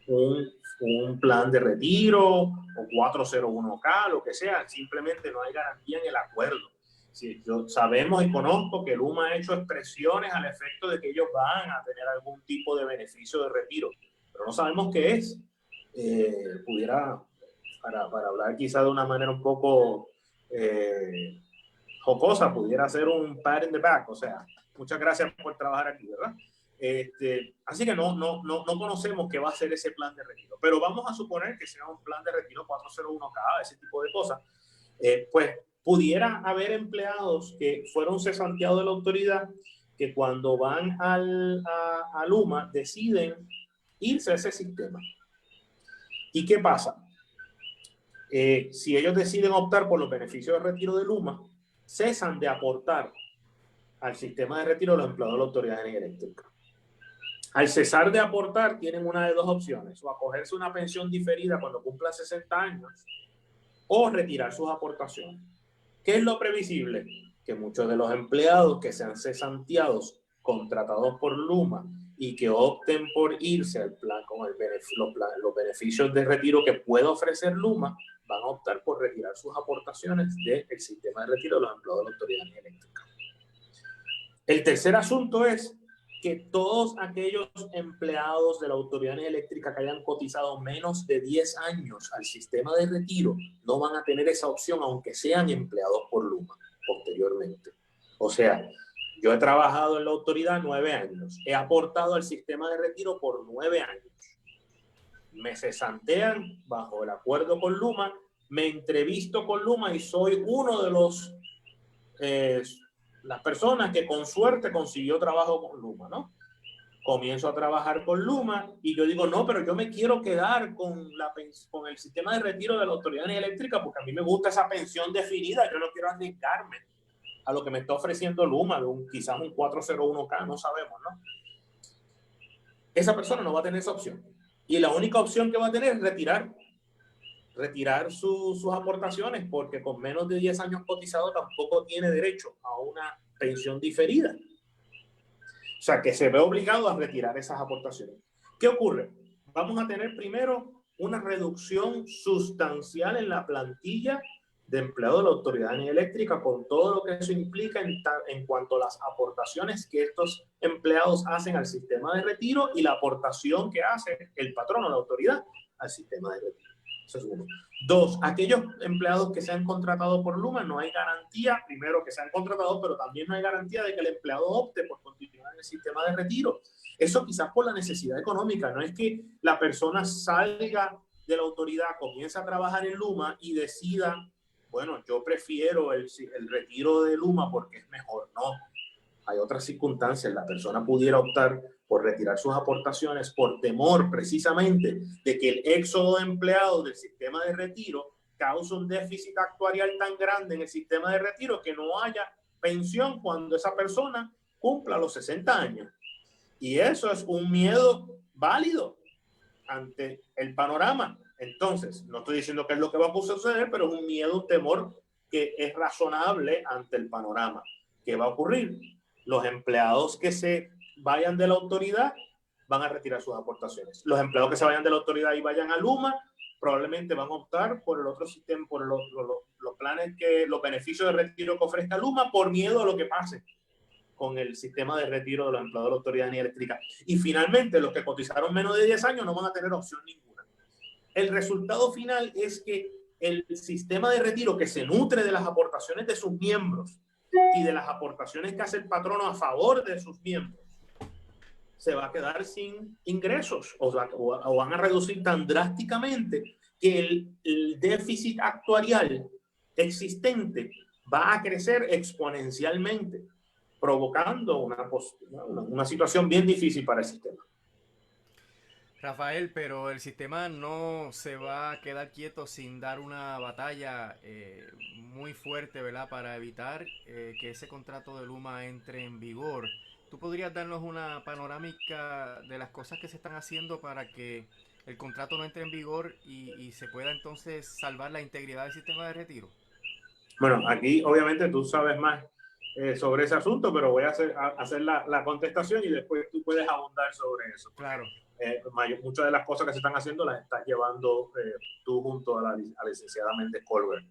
un plan de retiro o 401k, lo que sea, simplemente no hay garantía en el acuerdo. Sí, sabemos y conozco que Luma ha hecho expresiones al efecto de que ellos van a tener algún tipo de beneficio de retiro, pero no sabemos qué es. Pudiera, para hablar quizá de una manera un poco jocosa, pudiera ser un pat in the back, o sea, muchas gracias por trabajar aquí, ¿verdad? Así que no conocemos qué va a ser ese plan de retiro, pero vamos a suponer que sea un plan de retiro 401k, ese tipo de cosas. Pues pudiera haber empleados que fueron cesanteados de la autoridad, que cuando van a Luma deciden irse a ese sistema. ¿Y qué pasa? Si ellos deciden optar por los beneficios de retiro de Luma, cesan de aportar al sistema de retiro de los empleados de la Autoridad de Energía Eléctrica. Al cesar de aportar, tienen una de dos opciones: o acogerse a una pensión diferida cuando cumplan 60 años, o retirar sus aportaciones. ¿Qué es lo previsible? Que muchos de los empleados que sean cesanteados, contratados por Luma, y que opten por irse al plan con los beneficios de retiro que puede ofrecer Luma, van a optar por retirar sus aportaciones del sistema de retiro de los empleados de la Autoridad de Energía Eléctrica. El tercer asunto es que todos aquellos empleados de la Autoridad de Energía Eléctrica que hayan cotizado menos de 10 años al sistema de retiro no van a tener esa opción, aunque sean empleados por Luma posteriormente. O sea, yo he trabajado en la autoridad 9 años, he aportado al sistema de retiro por 9 años. Me cesantean bajo el acuerdo con Luma, me entrevisto con Luma y soy uno de las personas que con suerte consiguió trabajo con Luma, ¿no? Comienzo a trabajar con Luma y yo digo, no, pero yo me quiero quedar con el sistema de retiro de la Autoridad de Energía Eléctrica porque a mí me gusta esa pensión definida, yo no quiero arriesgarme a lo que me está ofreciendo Luma, quizás un 401k, no sabemos, ¿no? Esa persona no va a tener esa opción. Y la única opción que va a tener es retirar sus aportaciones, porque con menos de 10 años cotizado tampoco tiene derecho a una pensión diferida. O sea, que se ve obligado a retirar esas aportaciones. ¿Qué ocurre? Vamos a tener primero una reducción sustancial en la plantilla de empleados de la Autoridad de Energía Eléctrica, con todo lo que eso implica en cuanto a las aportaciones que estos empleados hacen al sistema de retiro y la aportación que hace el patrono de la autoridad al sistema de retiro. Eso es uno. Dos, aquellos empleados que se han contratado por Luma, no hay garantía, primero, que se han contratado, pero también no hay garantía de que el empleado opte por continuar en el sistema de retiro. Eso quizás por la necesidad económica, no es que la persona salga de la autoridad, comience a trabajar en Luma y decida, bueno, yo prefiero el retiro de Luma porque es mejor. No, hay otras circunstancias. La persona pudiera optar por retirar sus aportaciones por temor precisamente de que el éxodo de empleados del sistema de retiro cause un déficit actuarial tan grande en el sistema de retiro que no haya pensión cuando esa persona cumpla los 60 años. Y eso es un miedo válido. ante el panorama. Entonces, no estoy diciendo que es lo que va a suceder, pero es un miedo, un temor que es razonable ante el panorama. ¿Qué va a ocurrir? Los empleados que se vayan de la autoridad van a retirar sus aportaciones. Los empleados que se vayan de la autoridad y vayan a Luma probablemente van a optar por el otro sistema, por los planes, los beneficios de retiro que ofrezca Luma, por miedo a lo que pase con el sistema de retiro de los empleados de la Autoridad de Energía Eléctrica. Y finalmente, los que cotizaron menos de 10 años no van a tener opción ninguna. El resultado final es que el sistema de retiro, que se nutre de las aportaciones de sus miembros y de las aportaciones que hace el patrono a favor de sus miembros, se va a quedar sin ingresos o van a reducir tan drásticamente que el déficit actuarial existente va a crecer exponencialmente, provocando una situación bien difícil para el sistema. Rafael, pero el sistema no se va a quedar quieto sin dar una batalla muy fuerte, ¿verdad? Para evitar que ese contrato de Luma entre en vigor. ¿Tú podrías darnos una panorámica de las cosas que se están haciendo para que el contrato no entre en vigor y se pueda entonces salvar la integridad del sistema de retiro? Bueno, aquí obviamente tú sabes más sobre ese asunto, pero voy a hacer la contestación y después tú puedes abundar sobre eso. Claro. Muchas de las cosas que se están haciendo las estás llevando tú junto a la licenciada Méndez Colbert.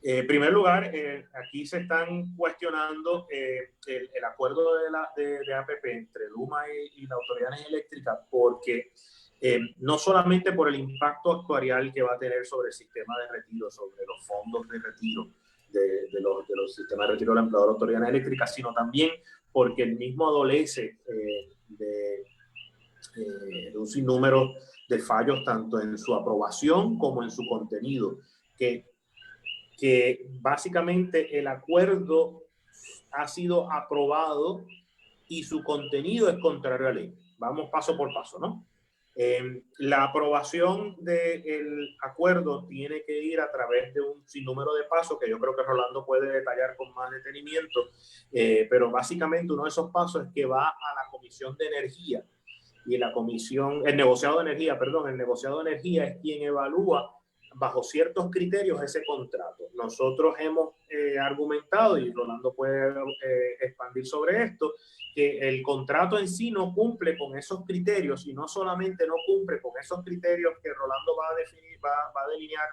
En primer lugar, aquí se están cuestionando el acuerdo de APP entre Luma y la Autoridad de Energía Eléctrica, porque no solamente por el impacto actuarial que va a tener sobre el sistema de retiro, sobre los fondos de retiro de los sistemas de retiro de la empleadora de la Autoridad de Energía Eléctrica, sino también porque el mismo adolece de un sinnúmero de fallos tanto en su aprobación como en su contenido, que básicamente el acuerdo ha sido aprobado y su contenido es contrario a ley. Vamos paso por paso, ¿no? La aprobación del acuerdo tiene que ir a través de un sinnúmero de pasos que yo creo que Rolando puede detallar con más detenimiento, pero básicamente uno de esos pasos es que va a la Comisión de Energía y el negociado de energía es quien evalúa bajo ciertos criterios ese contrato. Nosotros hemos argumentado, y Rolando puede expandir sobre esto, que el contrato en sí no cumple con esos criterios, y no solamente no cumple con esos criterios que Rolando va a definir, va a delinear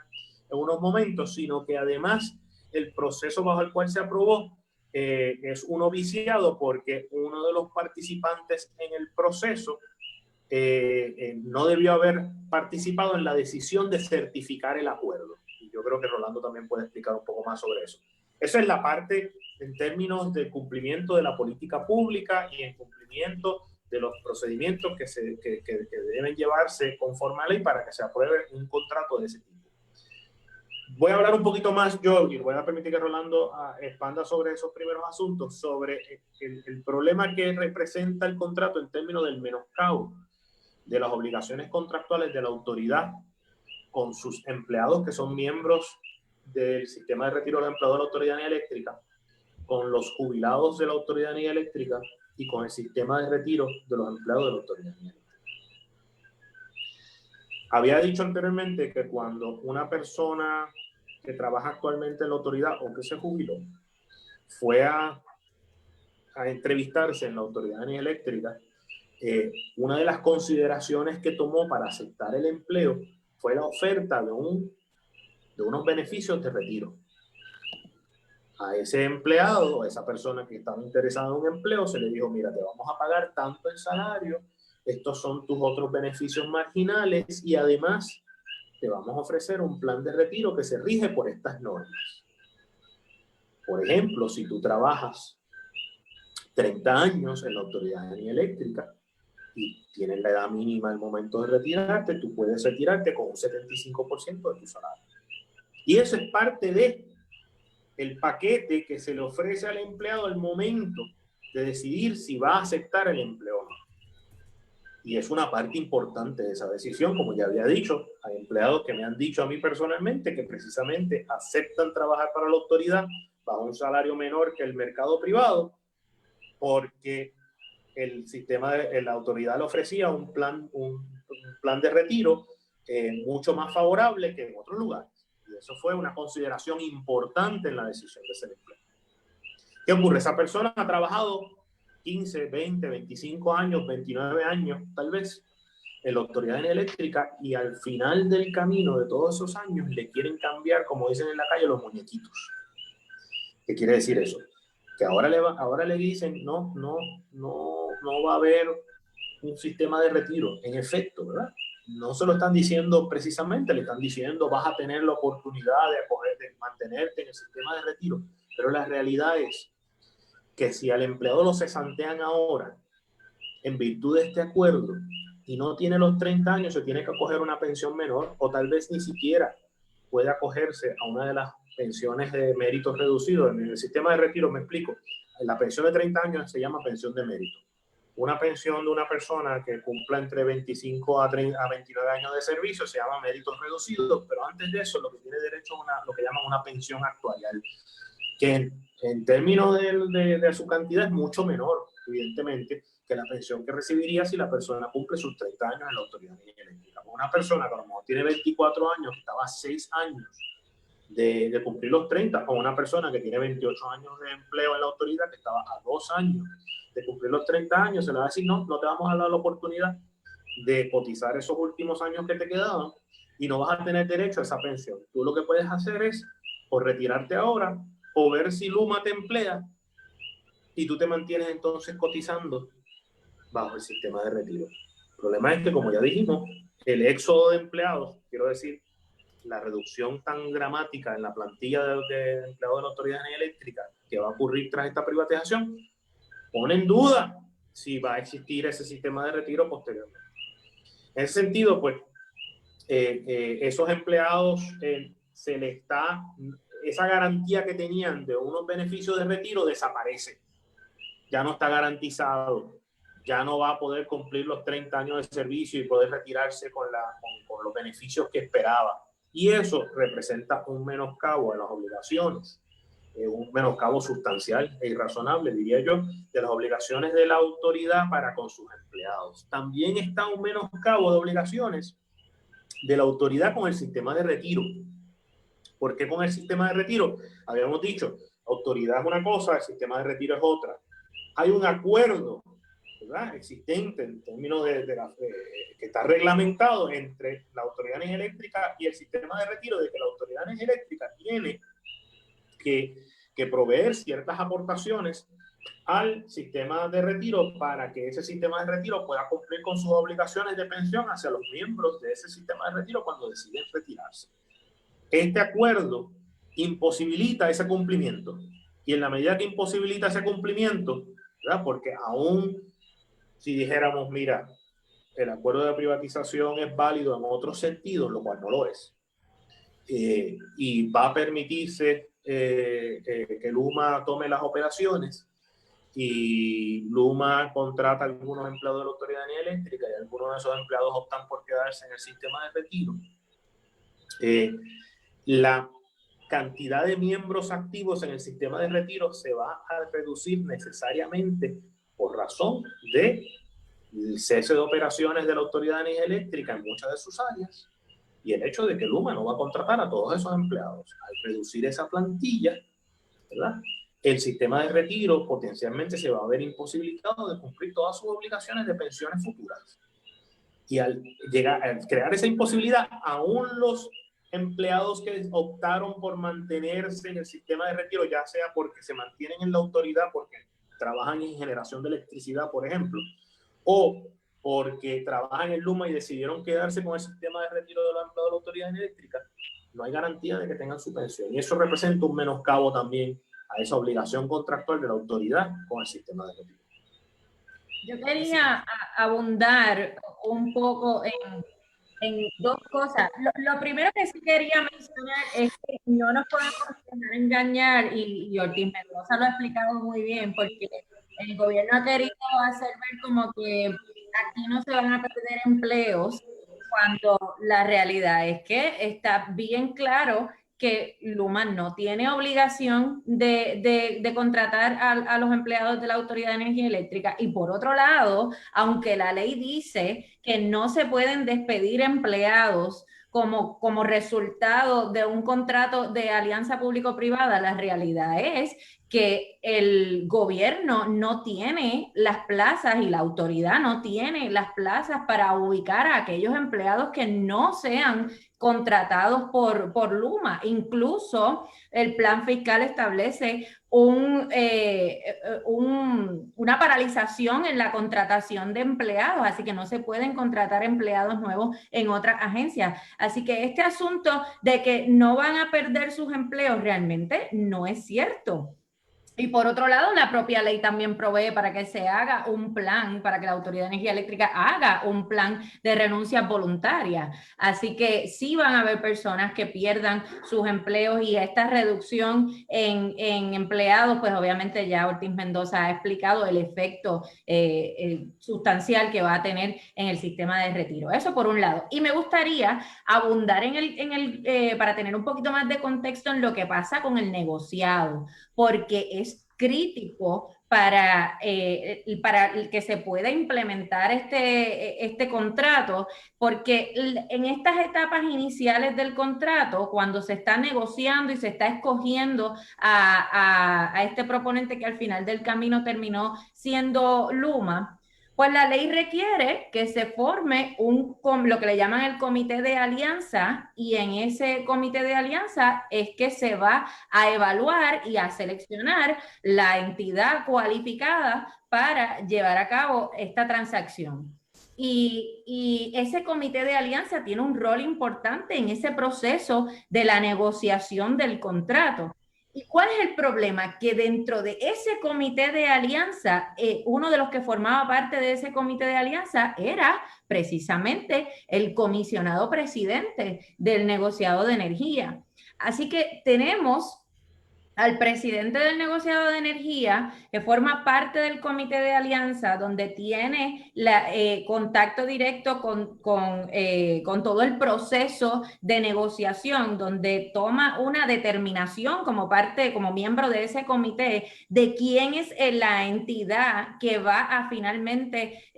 en unos momentos, sino que además el proceso bajo el cual se aprobó es uno viciado, porque uno de los participantes en el proceso no debió haber participado en la decisión de certificar el acuerdo. Y yo creo que Rolando también puede explicar un poco más sobre eso. Esa es la parte en términos de cumplimiento de la política pública y en cumplimiento de los procedimientos que deben llevarse conforme a ley para que se apruebe un contrato de ese tipo. Voy a hablar un poquito más yo y voy a permitir que Rolando expanda sobre esos primeros asuntos, sobre el problema que representa el contrato en términos del menoscabo de las obligaciones contractuales de la autoridad con sus empleados que son miembros del sistema de retiro de los empleados de la Autoridad de Energía Eléctrica, con los jubilados de la Autoridad de Energía Eléctrica y con el sistema de retiro de los empleados de la Autoridad de Energía Eléctrica. Había dicho anteriormente que cuando una persona que trabaja actualmente en la autoridad o que se jubiló fue a entrevistarse en la Autoridad de Energía Eléctrica, una de las consideraciones que tomó para aceptar el empleo fue la oferta de unos beneficios de retiro. A ese empleado, a esa persona que estaba interesada en un empleo, se le dijo: mira, te vamos a pagar tanto en salario, estos son tus otros beneficios marginales y además te vamos a ofrecer un plan de retiro que se rige por estas normas. Por ejemplo, si tú trabajas 30 años en la Autoridad de Energía Eléctrica y tienes la edad mínima al momento de retirarte, tú puedes retirarte con un 75% de tu salario. Y eso es parte del paquete que se le ofrece al empleado al momento de decidir si va a aceptar el empleo o no. Y es una parte importante de esa decisión. Como ya había dicho, hay empleados que me han dicho a mí personalmente que precisamente aceptan trabajar para la autoridad bajo un salario menor que el mercado privado porque el sistema, la autoridad le ofrecía un plan de retiro mucho más favorable que en otros lugares. Y eso fue una consideración importante en la decisión de ser empleado. ¿Qué ocurre? Esa persona ha trabajado 15, 20, 25 años, 29 años, tal vez, en la Autoridad de Energía Eléctrica, y al final del camino de todos esos años le quieren cambiar, como dicen en la calle, los muñequitos. ¿Qué quiere decir eso? Que ahora le dicen, no va a haber un sistema de retiro. En efecto, ¿verdad? No se lo están diciendo precisamente, le están diciendo vas a tener la oportunidad de mantenerte en el sistema de retiro. Pero la realidad es que si al empleado lo cesantean ahora, en virtud de este acuerdo, y no tiene los 30 años, se tiene que acoger una pensión menor, o tal vez ni siquiera puede acogerse a una de las pensiones de méritos reducidos. En el sistema de retiro, me explico, la pensión de 30 años se llama pensión de mérito. Una pensión de una persona que cumpla entre 25 a 29 años de servicio se llama méritos reducidos, pero antes de eso lo que tiene derecho a lo que llaman una pensión actuarial, que en términos de su cantidad es mucho menor, evidentemente, que la pensión que recibiría si la persona cumple sus 30 años en la Autoridad de Energía Eléctrica. Una persona que a lo mejor tiene 24 años, que estaba a 6 años de cumplir los 30, o una persona que tiene 28 años de empleo en la autoridad, que estaba a 2 años de cumplir los 30 años, se le va a decir, no te vamos a dar la oportunidad de cotizar esos últimos años que te quedaban y no vas a tener derecho a esa pensión. Tú lo que puedes hacer es o retirarte ahora o ver si Luma te emplea y tú te mantienes entonces cotizando bajo el sistema de retiro. El problema es que, como ya dijimos, el éxodo de empleados, quiero decir, la reducción tan dramática en la plantilla de empleados de la Autoridad de Energía Eléctrica que va a ocurrir tras esta privatización, pone en duda si va a existir ese sistema de retiro posteriormente. En ese sentido, pues, esos empleados se les está, esa garantía que tenían de unos beneficios de retiro desaparece. Ya no está garantizado, ya no va a poder cumplir los 30 años de servicio y poder retirarse con los beneficios que esperaba. Y eso representa un menoscabo en las obligaciones, un menoscabo sustancial e irrazonable, diría yo, de las obligaciones de la autoridad para con sus empleados. También está un menoscabo de obligaciones de la autoridad con el sistema de retiro. ¿Por qué con el sistema de retiro? Habíamos dicho, autoridad es una cosa, el sistema de retiro es otra. Hay un acuerdo, ¿verdad?, existente en términos que está reglamentado entre la Autoridad de Energía Eléctrica y el sistema de retiro, de que la Autoridad de Energía Eléctrica tiene que proveer ciertas aportaciones al sistema de retiro para que ese sistema de retiro pueda cumplir con sus obligaciones de pensión hacia los miembros de ese sistema de retiro cuando deciden retirarse. Este acuerdo imposibilita ese cumplimiento, y en la medida que imposibilita ese cumplimiento, ¿verdad?, porque aún si dijéramos, mira, el acuerdo de privatización es válido en otros sentidos, lo cual no lo es, y va a permitirse que Luma tome las operaciones, y Luma contrata a algunos empleados de la Autoridad de Energía Eléctrica y algunos de esos empleados optan por quedarse en el sistema de retiro. La cantidad de miembros activos en el sistema de retiro se va a reducir necesariamente por razón del cese de operaciones de la Autoridad de Energía Eléctrica en muchas de sus áreas, y el hecho de que Luma no va a contratar a todos esos empleados. Al reducir esa plantilla, ¿verdad?, el sistema de retiro potencialmente se va a ver imposibilitado de cumplir todas sus obligaciones de pensiones futuras. Y al crear esa imposibilidad, aún los empleados que optaron por mantenerse en el sistema de retiro, ya sea porque se mantienen en la autoridad, porque trabajan en generación de electricidad, por ejemplo, o porque trabajan en Luma y decidieron quedarse con el sistema de retiro de los empleados de la Autoridad Eléctrica, no hay garantía de que tengan su pensión. Y eso representa un menoscabo también a esa obligación contractual de la autoridad con el sistema de retiro. Yo quería abundar un poco en dos cosas. Lo primero que sí quería mencionar es que no nos podemos dejar engañar, y Ortiz Mendoza lo ha explicado muy bien, porque el gobierno ha querido hacer ver como que aquí no se van a perder empleos, cuando la realidad es que está bien claro que Luma no tiene obligación de contratar a los empleados de la Autoridad de Energía Eléctrica, y por otro lado, aunque la ley dice que no se pueden despedir empleados como resultado de un contrato de alianza público-privada, la realidad es que el gobierno no tiene las plazas y la autoridad no tiene las plazas para ubicar a aquellos empleados que no sean contratados por Luma. Incluso el plan fiscal establece una paralización en la contratación de empleados, así que no se pueden contratar empleados nuevos en otras agencias. Así que este asunto de que no van a perder sus empleos realmente no es cierto. Y por otro lado, la propia ley también provee para que se haga un plan, para que la Autoridad de Energía Eléctrica haga un plan de renuncia voluntaria. Así que sí van a haber personas que pierdan sus empleos, y esta reducción en empleados, pues obviamente ya Ortiz Mendoza ha explicado el efecto sustancial que va a tener en el sistema de retiro. Eso por un lado. Y me gustaría abundar para tener un poquito más de contexto en lo que pasa con el negociado, porque es crítico para que se pueda implementar este contrato, porque en estas etapas iniciales del contrato, cuando se está negociando y se está escogiendo a este proponente que al final del camino terminó siendo Luma, pues la ley requiere que se forme lo que le llaman el comité de alianza, y en ese comité de alianza es que se va a evaluar y a seleccionar la entidad cualificada para llevar a cabo esta transacción. Y ese comité de alianza tiene un rol importante en ese proceso de la negociación del contrato. ¿Y cuál es el problema? Que dentro de ese comité de alianza, uno de los que formaba parte de ese comité de alianza era precisamente el comisionado presidente del negociado de energía. Así que tenemos al presidente del negociado de energía, que forma parte del comité de alianza, donde tiene contacto directo con todo el proceso de negociación, donde toma una determinación como miembro de ese comité, de quién es la entidad que va a finalmente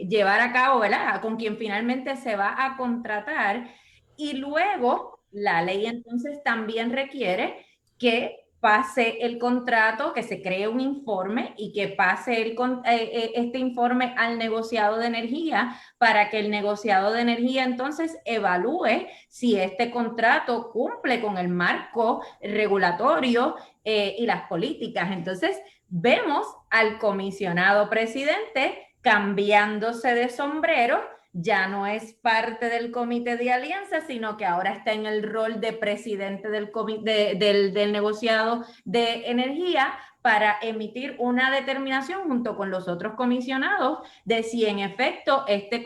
llevar a cabo, ¿verdad? Con quien finalmente se va a contratar. Y luego la ley entonces también requiere que pase el contrato, que se cree un informe y que pase este informe al negociado de energía, para que el negociado de energía entonces evalúe si este contrato cumple con el marco regulatorio y las políticas. Entonces vemos al comisionado presidente cambiándose de sombrero. Ya no es parte del comité de alianza, sino que ahora está en el rol de presidente del negociado de energía, para emitir una determinación junto con los otros comisionados de si en efecto este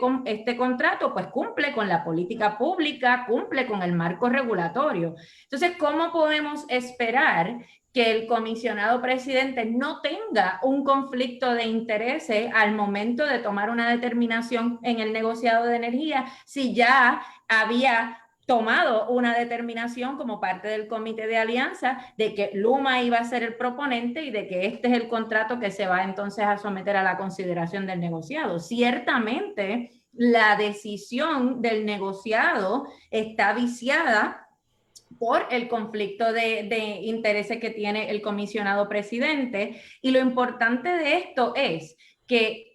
contrato pues cumple con la política pública, cumple con el marco regulatorio. Entonces, ¿cómo podemos esperar que el comisionado presidente no tenga un conflicto de intereses al momento de tomar una determinación en el negociado de energía, si ya había tomado una determinación como parte del comité de alianza de que Luma iba a ser el proponente y de que este es el contrato que se va entonces a someter a la consideración del negociado? Ciertamente, la decisión del negociado está viciada por el conflicto de intereses que tiene el comisionado presidente, y lo importante de esto es que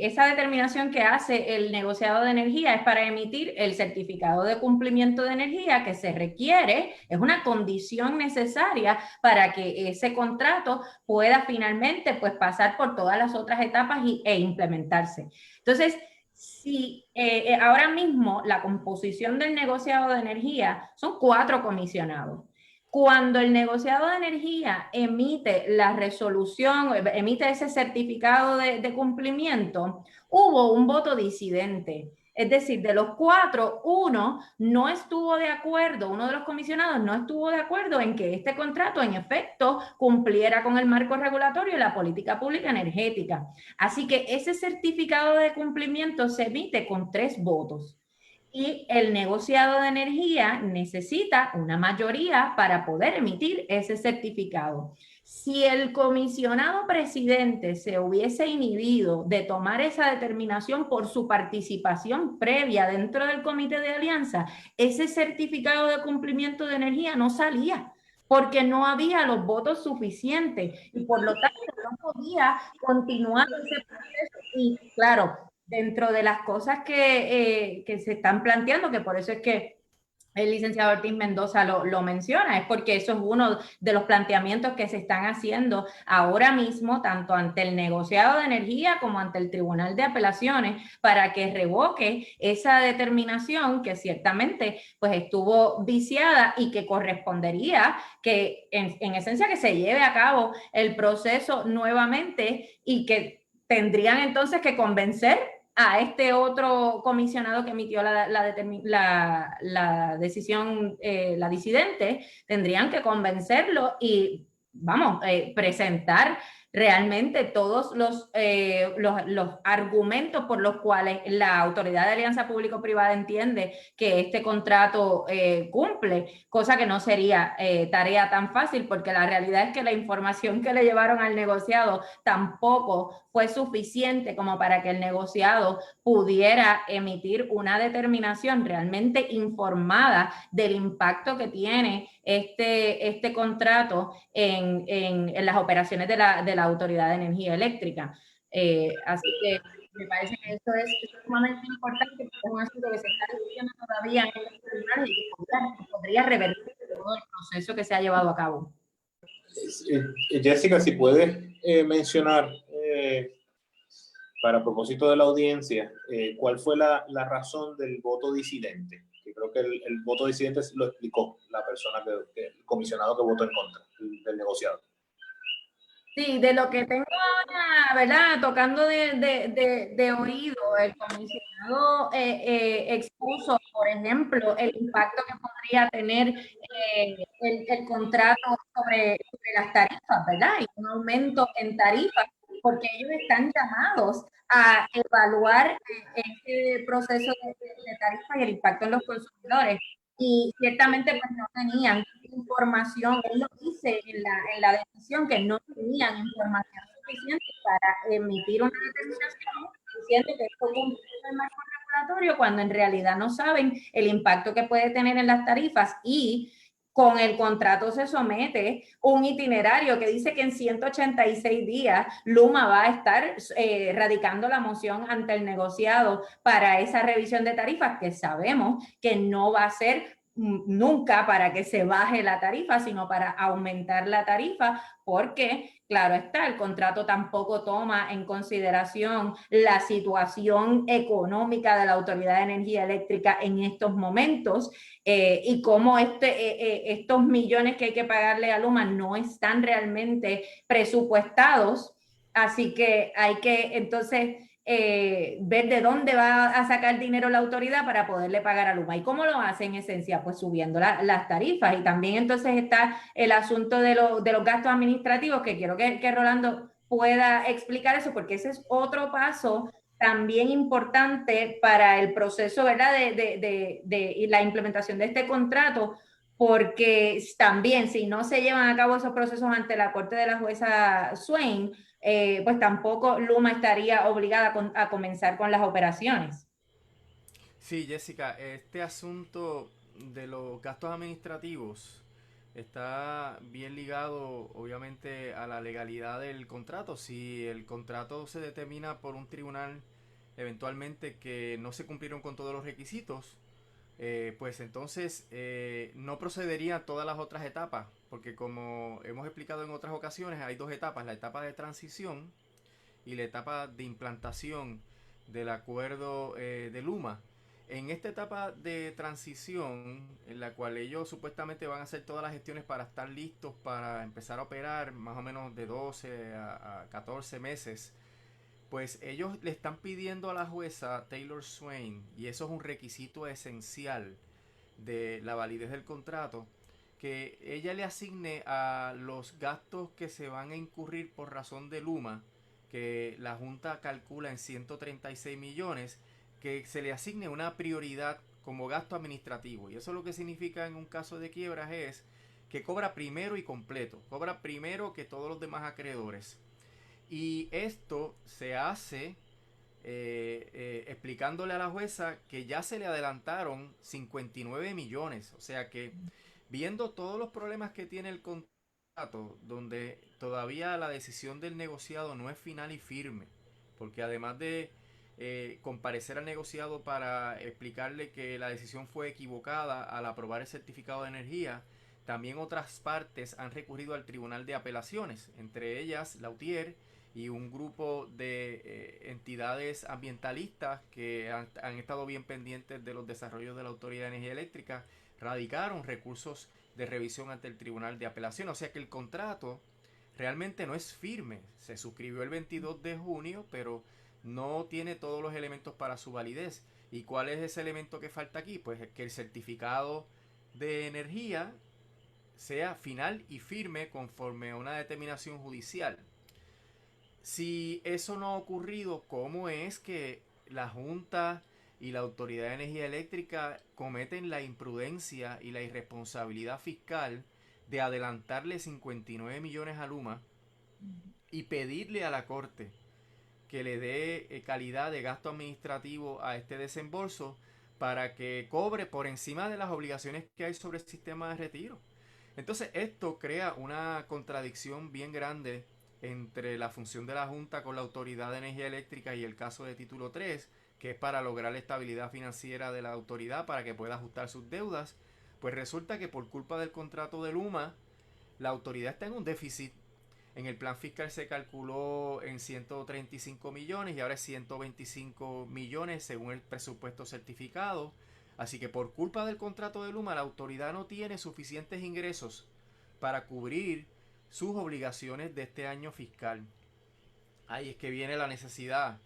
esa determinación que hace el negociado de energía es para emitir el certificado de cumplimiento de energía que se requiere, es una condición necesaria para que ese contrato pueda finalmente pues pasar por todas las otras etapas e implementarse. Entonces, si ahora mismo la composición del negociado de energía son 4 comisionados. Cuando el negociado de energía emite la resolución, emite ese certificado de cumplimiento, hubo un voto disidente. Es decir, de los 4, uno no estuvo de acuerdo, uno de los comisionados no estuvo de acuerdo en que este contrato en efecto cumpliera con el marco regulatorio y la política pública energética. Así que ese certificado de cumplimiento se emite con 3 votos. y el negociado de energía necesita una mayoría para poder emitir ese certificado. Si el comisionado presidente se hubiese inhibido de tomar esa determinación por su participación previa dentro del comité de alianza, ese certificado de cumplimiento de energía no salía porque no había los votos suficientes y por lo tanto no podía continuar ese proceso. Y claro, dentro de las cosas que se están planteando, que por eso es que el licenciado Ortiz Mendoza lo menciona, es porque eso es uno de los planteamientos que se están haciendo ahora mismo, tanto ante el negociado de energía como ante el Tribunal de Apelaciones, para que revoque esa determinación que ciertamente pues estuvo viciada y que correspondería que en esencia que se lleve a cabo el proceso nuevamente y que tendrían entonces que convencer a este otro comisionado que emitió la decisión, la disidente, tendrían que convencerlo y, vamos, presentar realmente todos los argumentos por los cuales la Autoridad de Alianza Público-Privada entiende que este contrato cumple, cosa que no sería tarea tan fácil porque la realidad es que la información que le llevaron al negociado tampoco fue suficiente como para que el negociado pudiera emitir una determinación realmente informada del impacto que tiene este contrato en las operaciones de la Autoridad de Energía Eléctrica. Así que me parece que esto es sumamente importante porque es un asunto que se está discutiendo todavía en los tribunales y que podría revertir todo el proceso que se ha llevado a cabo. Jessica, si puedes mencionar, para propósito de la audiencia, ¿cuál fue la razón del voto disidente? Que creo que el voto disidente lo explicó la persona, el comisionado que votó en contra del negociado. Sí, de lo que tengo ahora, ¿verdad? Tocando de oído, el comisionado expuso, por ejemplo, el impacto que podría tener el contrato sobre las tarifas, ¿verdad? Y un aumento en tarifas, porque ellos están llamados a evaluar ese proceso de tarifas y el impacto en los consumidores. Y ciertamente pues no tenían información, él lo dice en la decisión, que no tenían información suficiente para emitir una determinación diciendo que esto cumple el marco regulatorio cuando en realidad no saben el impacto que puede tener en las tarifas y con el contrato se somete un itinerario que dice que en 186 días Luma va a estar radicando la moción ante el negociado para esa revisión de tarifas que sabemos que no va a ser nunca para que se baje la tarifa, sino para aumentar la tarifa, porque, claro está, el contrato tampoco toma en consideración la situación económica de la Autoridad de Energía Eléctrica en estos momentos y cómo estos millones que hay que pagarle a Luma no están realmente presupuestados. Así que hay que entonces ver de dónde va a sacar dinero la autoridad para poderle pagar a Luma. ¿Y cómo lo hace en esencia? Pues subiendo las tarifas. Y también entonces está el asunto de los gastos administrativos, que quiero que Rolando pueda explicar eso, porque ese es otro paso también importante para el proceso, ¿verdad? De la implementación de este contrato, porque también si no se llevan a cabo esos procesos ante la corte de la jueza Swain, pues tampoco Luma estaría obligada a comenzar con las operaciones. Sí, Jessica, este asunto de los gastos administrativos está bien ligado obviamente a la legalidad del contrato. Si el contrato se determina por un tribunal eventualmente que no se cumplieron con todos los requisitos, pues entonces no procederían todas las otras etapas, porque como hemos explicado en otras ocasiones, hay dos etapas, la etapa de transición y la etapa de implantación del acuerdo de Luma. En esta etapa de transición, en la cual ellos supuestamente van a hacer todas las gestiones para estar listos para empezar a operar más o menos de 12 a 14 meses, pues ellos le están pidiendo a la jueza Taylor Swain, y eso es un requisito esencial de la validez del contrato, que ella le asigne a los gastos que se van a incurrir por razón de Luma, que la Junta calcula en 136 millones, que se le asigne una prioridad como gasto administrativo. Y eso lo que significa en un caso de quiebras es que cobra primero y completo, cobra primero que todos los demás acreedores. Y esto se hace explicándole a la jueza que ya se le adelantaron 59 millones. O sea que viendo todos los problemas que tiene el contrato, donde todavía la decisión del negociado no es final y firme, porque además de comparecer al negociado para explicarle que la decisión fue equivocada al aprobar el certificado de energía, también otras partes han recurrido al Tribunal de Apelaciones, entre ellas Lautier y un grupo de entidades ambientalistas que han estado bien pendientes de los desarrollos de la Autoridad de Energía Eléctrica, radicaron recursos de revisión ante el Tribunal de Apelación. O sea que el contrato realmente no es firme. Se suscribió el 22 de junio, pero no tiene todos los elementos para su validez. ¿Y cuál es ese elemento que falta aquí? Pues que el certificado de energía sea final y firme conforme a una determinación judicial. Si eso no ha ocurrido, ¿cómo es que la Junta y la Autoridad de Energía Eléctrica cometen la imprudencia y la irresponsabilidad fiscal de adelantarle 59 millones a Luma y pedirle a la Corte que le dé calidad de gasto administrativo a este desembolso para que cobre por encima de las obligaciones que hay sobre el sistema de retiro? Entonces esto crea una contradicción bien grande entre la función de la Junta con la Autoridad de Energía Eléctrica y el caso de Título 3, que es para lograr la estabilidad financiera de la autoridad para que pueda ajustar sus deudas. Pues resulta que por culpa del contrato de Luma, la autoridad está en un déficit. En el plan fiscal se calculó en 135 millones y ahora es 125 millones según el presupuesto certificado. Así que por culpa del contrato de Luma, la autoridad no tiene suficientes ingresos para cubrir sus obligaciones de este año fiscal. Ahí es que viene la necesidad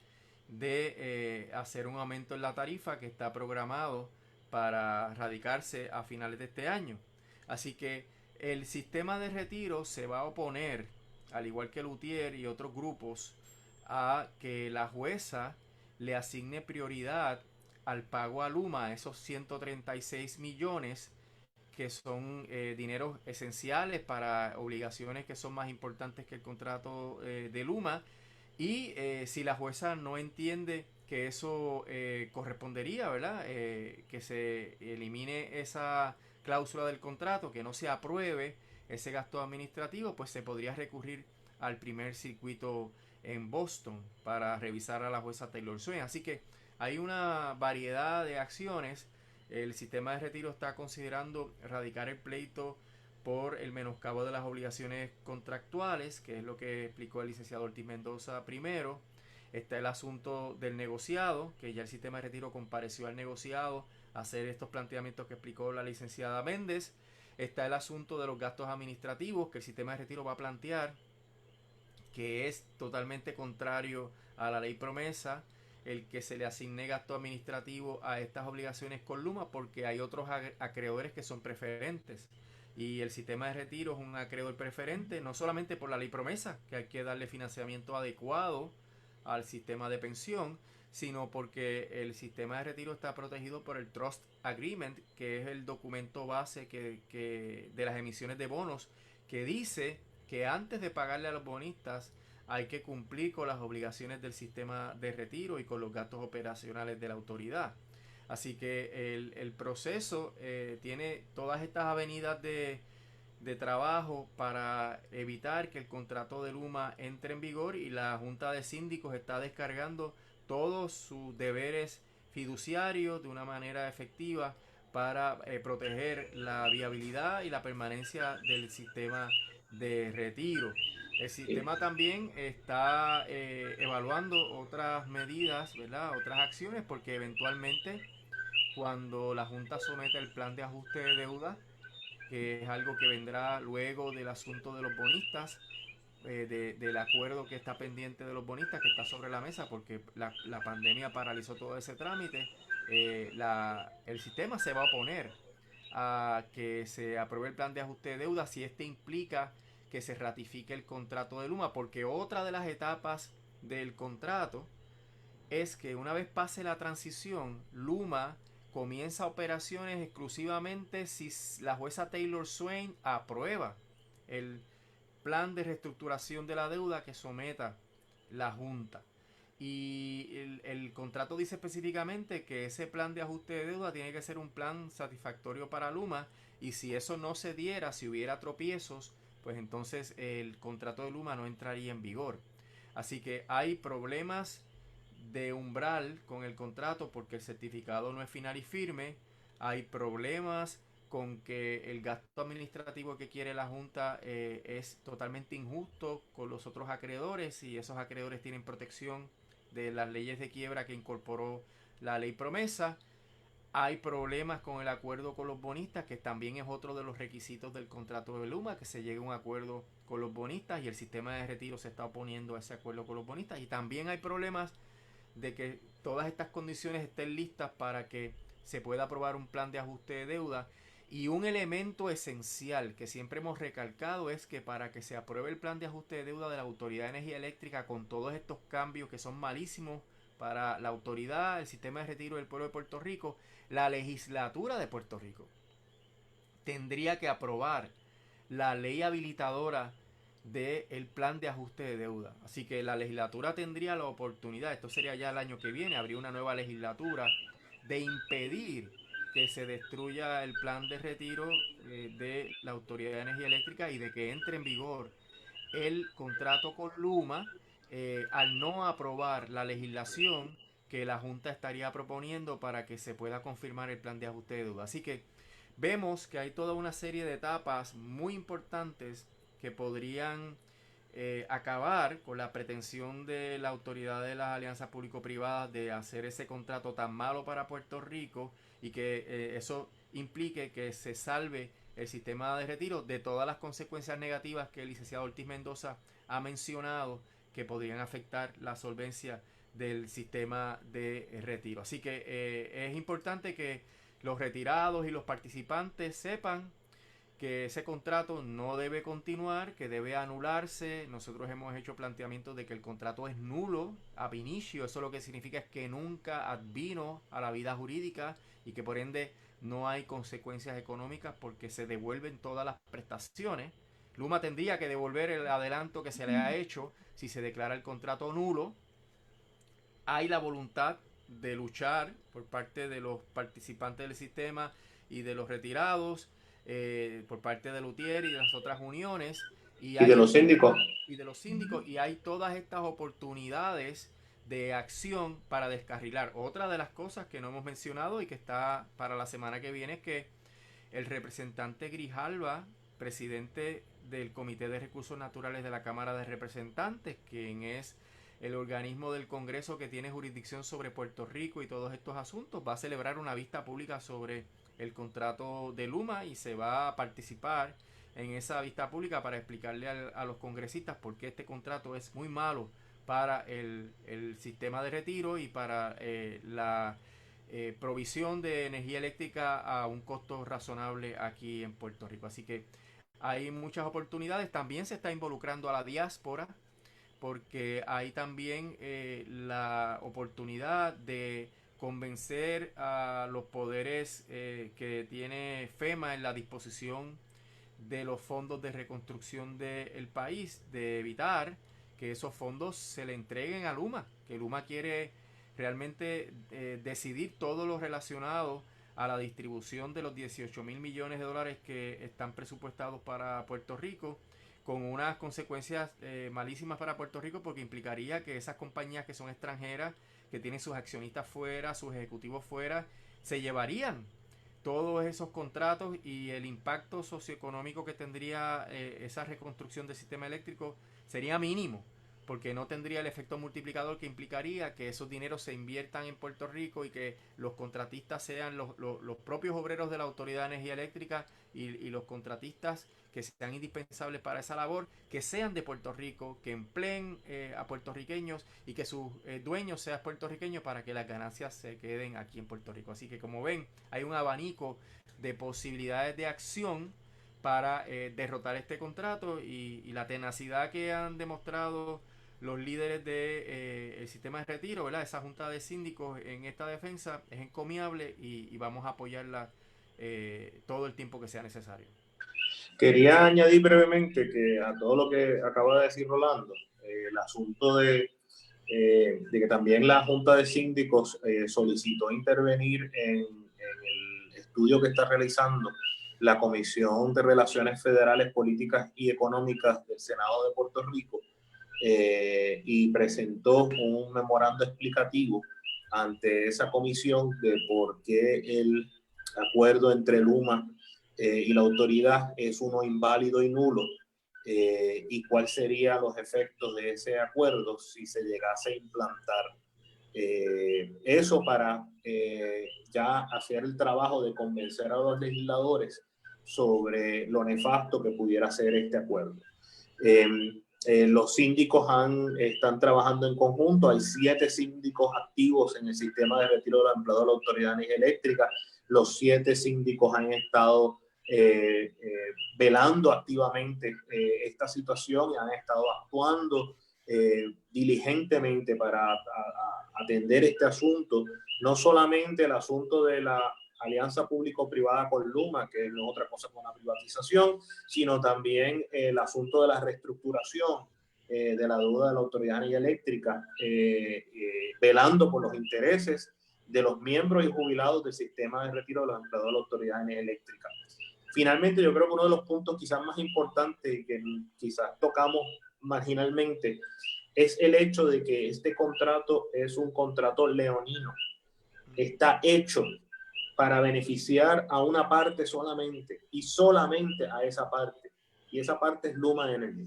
de hacer un aumento en la tarifa que está programado para radicarse a finales de este año. Así que el sistema de retiro se va a oponer, al igual que Lutier y otros grupos, a que la jueza le asigne prioridad al pago a Luma, esos 136 millones que son dineros esenciales para obligaciones que son más importantes que el contrato de Luma. Y si la jueza no entiende que eso correspondería, ¿verdad? Que se elimine esa cláusula del contrato, que no se apruebe ese gasto administrativo, pues se podría recurrir al primer circuito en Boston para revisar a la jueza Taylor Swain. Así que hay una variedad de acciones. El sistema de retiro está considerando radicar el pleito por el menoscabo de las obligaciones contractuales, que es lo que explicó el licenciado Ortiz Mendoza primero. Está el asunto del negociado, que ya el sistema de retiro compareció al negociado a hacer estos planteamientos que explicó la licenciada Méndez. Está el asunto de los gastos administrativos, que el sistema de retiro va a plantear, que es totalmente contrario a la ley promesa, el que se le asigne gasto administrativo a estas obligaciones con Luma, porque hay otros acreedores que son preferentes. Y el sistema de retiro es un acreedor preferente, no solamente por la ley promesa, que hay que darle financiamiento adecuado al sistema de pensión, sino porque el sistema de retiro está protegido por el Trust Agreement, que es el documento base de las emisiones de bonos, que dice que antes de pagarle a los bonistas hay que cumplir con las obligaciones del sistema de retiro y con los gastos operacionales de la autoridad. Así que el proceso tiene todas estas avenidas de trabajo para evitar que el contrato de Luma entre en vigor, y la Junta de Síndicos está descargando todos sus deberes fiduciarios de una manera efectiva para proteger la viabilidad y la permanencia del sistema de retiro. El sistema también está evaluando otras medidas, ¿verdad? Otras acciones, porque eventualmente cuando la Junta somete el plan de ajuste de deuda, que es algo que vendrá luego del asunto de los bonistas, del acuerdo que está pendiente de los bonistas, que está sobre la mesa porque la pandemia paralizó todo ese trámite, el sistema se va a oponer a que se apruebe el plan de ajuste de deuda si este implica que se ratifique el contrato de Luma, porque otra de las etapas del contrato es que una vez pase la transición, Luma comienza operaciones exclusivamente si la jueza Taylor Swain aprueba el plan de reestructuración de la deuda que someta la Junta. Y el contrato dice específicamente que ese plan de ajuste de deuda tiene que ser un plan satisfactorio para Luma, y si eso no se diera, si hubiera tropiezos, pues entonces el contrato de Luma no entraría en vigor. Así que hay problemas de umbral con el contrato porque el certificado no es final y firme. Hay problemas con que el gasto administrativo que quiere la Junta es totalmente injusto con los otros acreedores, y esos acreedores tienen protección de las leyes de quiebra que incorporó la ley promesa. Hay problemas con el acuerdo con los bonistas, que también es otro de los requisitos del contrato de Luma, que se llegue a un acuerdo con los bonistas, y el sistema de retiro se está oponiendo a ese acuerdo con los bonistas. Y también hay problemas de que todas estas condiciones estén listas para que se pueda aprobar un plan de ajuste de deuda. Y un elemento esencial que siempre hemos recalcado es que para que se apruebe el plan de ajuste de deuda de la Autoridad de Energía Eléctrica, con todos estos cambios que son malísimos para la autoridad, el sistema de retiro del pueblo de Puerto Rico, la legislatura de Puerto Rico tendría que aprobar la ley habilitadora del plan de ajuste de deuda. Así que la legislatura tendría la oportunidad, esto sería ya el año que viene, habría una nueva legislatura, de impedir que se destruya el plan de retiro de la Autoridad de Energía Eléctrica, y de que entre en vigor el contrato con Luma, al no aprobar la legislación que la Junta estaría proponiendo para que se pueda confirmar el plan de ajuste de deuda. Así que vemos que hay toda una serie de etapas muy importantes que podrían acabar con la pretensión de la autoridad de las alianzas público-privadas de hacer ese contrato tan malo para Puerto Rico, y que eso implique que se salve el sistema de retiro de todas las consecuencias negativas que el licenciado Ortiz Mendoza ha mencionado, que podrían afectar la solvencia del sistema de retiro. Así que es importante que los retirados y los participantes sepan que ese contrato no debe continuar, que debe anularse. Nosotros hemos hecho planteamientos de que el contrato es nulo ab inicio. Eso lo que significa es que nunca advino a la vida jurídica, y que por ende no hay consecuencias económicas porque se devuelven todas las prestaciones. Luma tendría que devolver el adelanto que se le ha hecho si se declara el contrato nulo. Hay la voluntad de luchar por parte de los participantes del sistema y de los retirados, por parte de Lutier y de las otras uniones, y de los síndicos. y de los síndicos, y hay todas estas oportunidades de acción para descarrilar. Otra de las cosas que no hemos mencionado y que está para la semana que viene es que el representante Grijalva, presidente del Comité de Recursos Naturales de la Cámara de Representantes, quien es el organismo del Congreso que tiene jurisdicción sobre Puerto Rico y todos estos asuntos, va a celebrar una vista pública sobre el contrato de Luma, y se va a participar en esa vista pública para explicarle a los congresistas por qué este contrato es muy malo para el sistema de retiro y para la provisión de energía eléctrica a un costo razonable aquí en Puerto Rico. Así que hay muchas oportunidades. También se está involucrando a la diáspora, porque hay también la oportunidad de convencer a los poderes que tiene FEMA en la disposición de los fondos de reconstrucción del país, de evitar que esos fondos se le entreguen a Luma, que Luma quiere realmente decidir todo lo relacionado a la distribución de los 18 mil millones de dólares que están presupuestados para Puerto Rico, con unas consecuencias malísimas para Puerto Rico, porque implicaría que esas compañías que son extranjeras, que tienen sus accionistas fuera, sus ejecutivos fuera, se llevarían todos esos contratos, y el impacto socioeconómico que tendría esa reconstrucción del sistema eléctrico sería mínimo, porque no tendría el efecto multiplicador que implicaría que esos dineros se inviertan en Puerto Rico y que los contratistas sean los propios obreros de la Autoridad de Energía Eléctrica, y los contratistas que sean indispensables para esa labor, que sean de Puerto Rico, que empleen a puertorriqueños, y que sus dueños sean puertorriqueños, para que las ganancias se queden aquí en Puerto Rico. Así que, como ven, hay un abanico de posibilidades de acción para derrotar este contrato, y la tenacidad que han demostrado los líderes del sistema de retiro, ¿verdad? Esa junta de síndicos en esta defensa es encomiable y vamos a apoyarla todo el tiempo que sea necesario. Quería añadir brevemente que a todo lo que acaba de decir Rolando, el asunto de que también la Junta de Síndicos solicitó intervenir en el estudio que está realizando la Comisión de Relaciones Federales, Políticas y Económicas del Senado de Puerto Rico, y presentó un memorando explicativo ante esa comisión de por qué el acuerdo entre Luma y la autoridad es uno inválido y nulo, y cuáles serían los efectos de ese acuerdo si se llegase a implantar. Eso para ya hacer el trabajo de convencer a los legisladores sobre lo nefasto que pudiera ser este acuerdo. Los síndicos están trabajando en conjunto. Hay 7 síndicos activos en el sistema de retiro de los empleados de la Autoridad de Energía Eléctrica. Los 7 síndicos han estado velando activamente esta situación y han estado actuando diligentemente para atender este asunto. No solamente el asunto de la alianza público-privada con Luma, que no es otra cosa que una privatización, sino también el asunto de la reestructuración de la deuda de la Autoridad de Energía Eléctrica, velando por los intereses de los miembros y jubilados del sistema de retiro de los empleados de la Autoridad de Energía Eléctrica. Finalmente, yo creo que uno de los puntos quizás más importantes que quizás tocamos marginalmente es el hecho de que este contrato es un contrato leonino. Está hecho para beneficiar a una parte solamente y solamente a esa parte. Y esa parte es Luma Energy.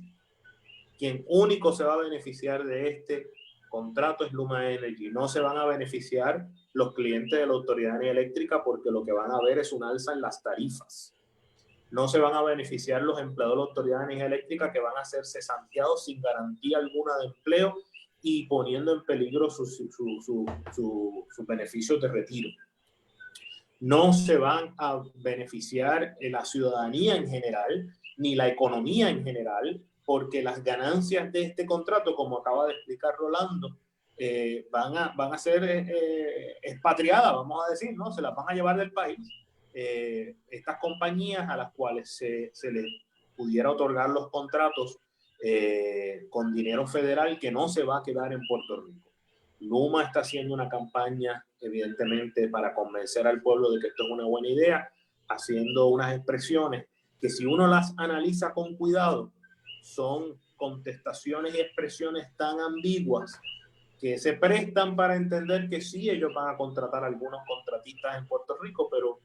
Quien único se va a beneficiar de este contrato es Luma Energy. No se van a beneficiar los clientes de la Autoridad de Energía Eléctrica porque lo que van a ver es un alza en las tarifas. No se van a beneficiar los empleados de la Autoridad de Energía Eléctrica, que van a ser cesanteados sin garantía alguna de empleo y poniendo en peligro sus beneficios de retiro. No se van a beneficiar la ciudadanía en general, ni la economía en general, porque las ganancias de este contrato, como acaba de explicar Rolando, van a ser expatriadas, vamos a decir, ¿no? Se las van a llevar del país. Estas compañías a las cuales se les pudiera otorgar los contratos con dinero federal que no se va a quedar en Puerto Rico. Luma está haciendo una campaña, evidentemente, para convencer al pueblo de que esto es una buena idea, haciendo unas expresiones que si uno las analiza con cuidado, son contestaciones y expresiones tan ambiguas que se prestan para entender que sí, ellos van a contratar a algunos contratistas en Puerto Rico, pero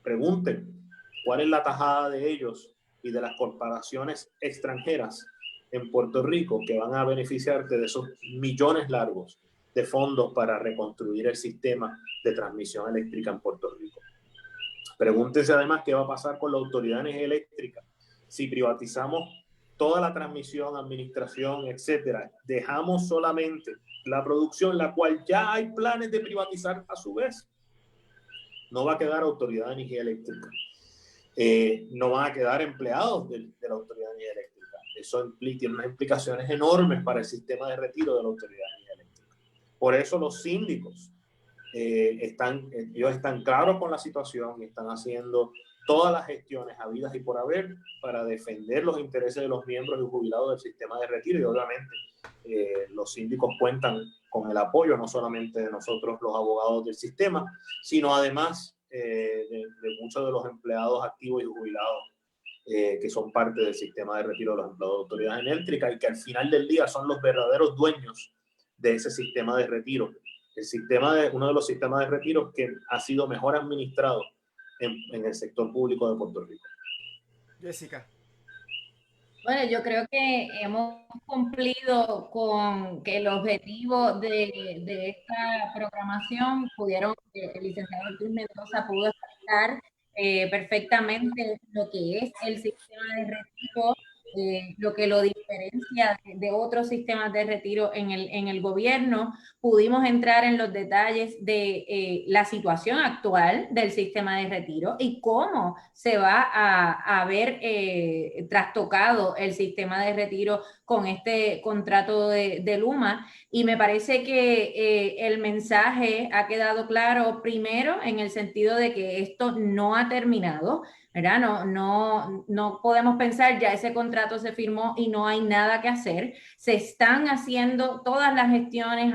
pregunten cuál es la tajada de ellos y de las corporaciones extranjeras en Puerto Rico que van a beneficiarte de esos millones largos de fondos para reconstruir el sistema de transmisión eléctrica en Puerto Rico. Pregúntense además qué va a pasar con la Autoridad de Energía Eléctrica si privatizamos toda la transmisión, administración, etcétera. Dejamos solamente la producción, la cual ya hay planes de privatizar a su vez. No va a quedar Autoridad de Energía Eléctrica. No van a quedar empleados de la Autoridad de Energía Eléctrica. Eso tiene unas implicaciones enormes para el sistema de retiro de la Autoridad de Energía Eléctrica. Por eso los síndicos ellos están claros con la situación y están haciendo todas las gestiones habidas y por haber para defender los intereses de los miembros y jubilados del sistema de retiro, y obviamente los síndicos cuentan con el apoyo no solamente de nosotros los abogados del sistema, sino además de muchos de los empleados activos y jubilados que son parte del sistema de retiro de los empleados de autoridad eléctrica y que al final del día son los verdaderos dueños de ese sistema de retiro. Uno de los sistemas de retiro que ha sido mejor administrado en el sector público de Puerto Rico. Jessica. Bueno, yo creo que hemos cumplido con que el objetivo de esta programación el licenciado Ortiz Mendoza pudo explicar perfectamente lo que es el sistema de retiro, lo que lo diferencia de otros sistemas de retiro en el gobierno. Pudimos entrar en los detalles de la situación actual del sistema de retiro y cómo se va a ver trastocado el sistema de retiro con este contrato de Luma. Y me parece que el mensaje ha quedado claro, primero, en el sentido de que esto no ha terminado, ¿verdad? No podemos pensar ya ese contrato se firmó y no hay nada que hacer. Se están haciendo todas las gestiones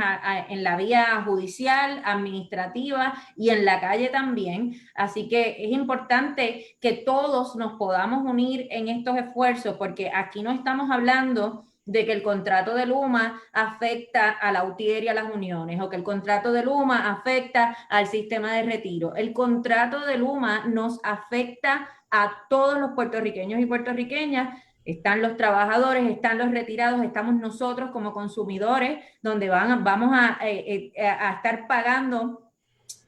en la vía judicial, administrativa y en la calle también. Así que es importante que todos nos podamos unir en estos esfuerzos, porque aquí no estamos hablando de que el contrato de Luma afecta a la UTIER y a las uniones, o que el contrato de Luma afecta al sistema de retiro. El contrato de Luma nos afecta a todos los puertorriqueños y puertorriqueñas. Están los trabajadores, están los retirados, estamos nosotros como consumidores, donde vamos a estar pagando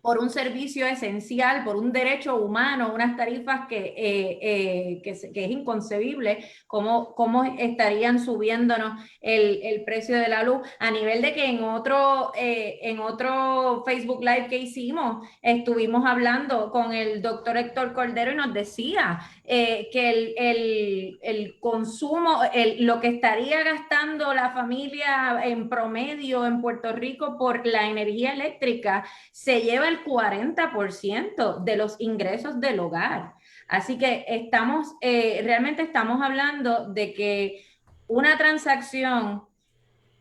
por un servicio esencial, por un derecho humano, unas tarifas que es inconcebible cómo estarían subiéndonos el precio de la luz, a nivel de que en otro Facebook Live que hicimos, estuvimos hablando con el doctor Héctor Cordero y nos decía que el consumo, lo que estaría gastando la familia en promedio en Puerto Rico por la energía eléctrica se lleva el 40% de los ingresos del hogar. Así que realmente estamos hablando de que una transacción,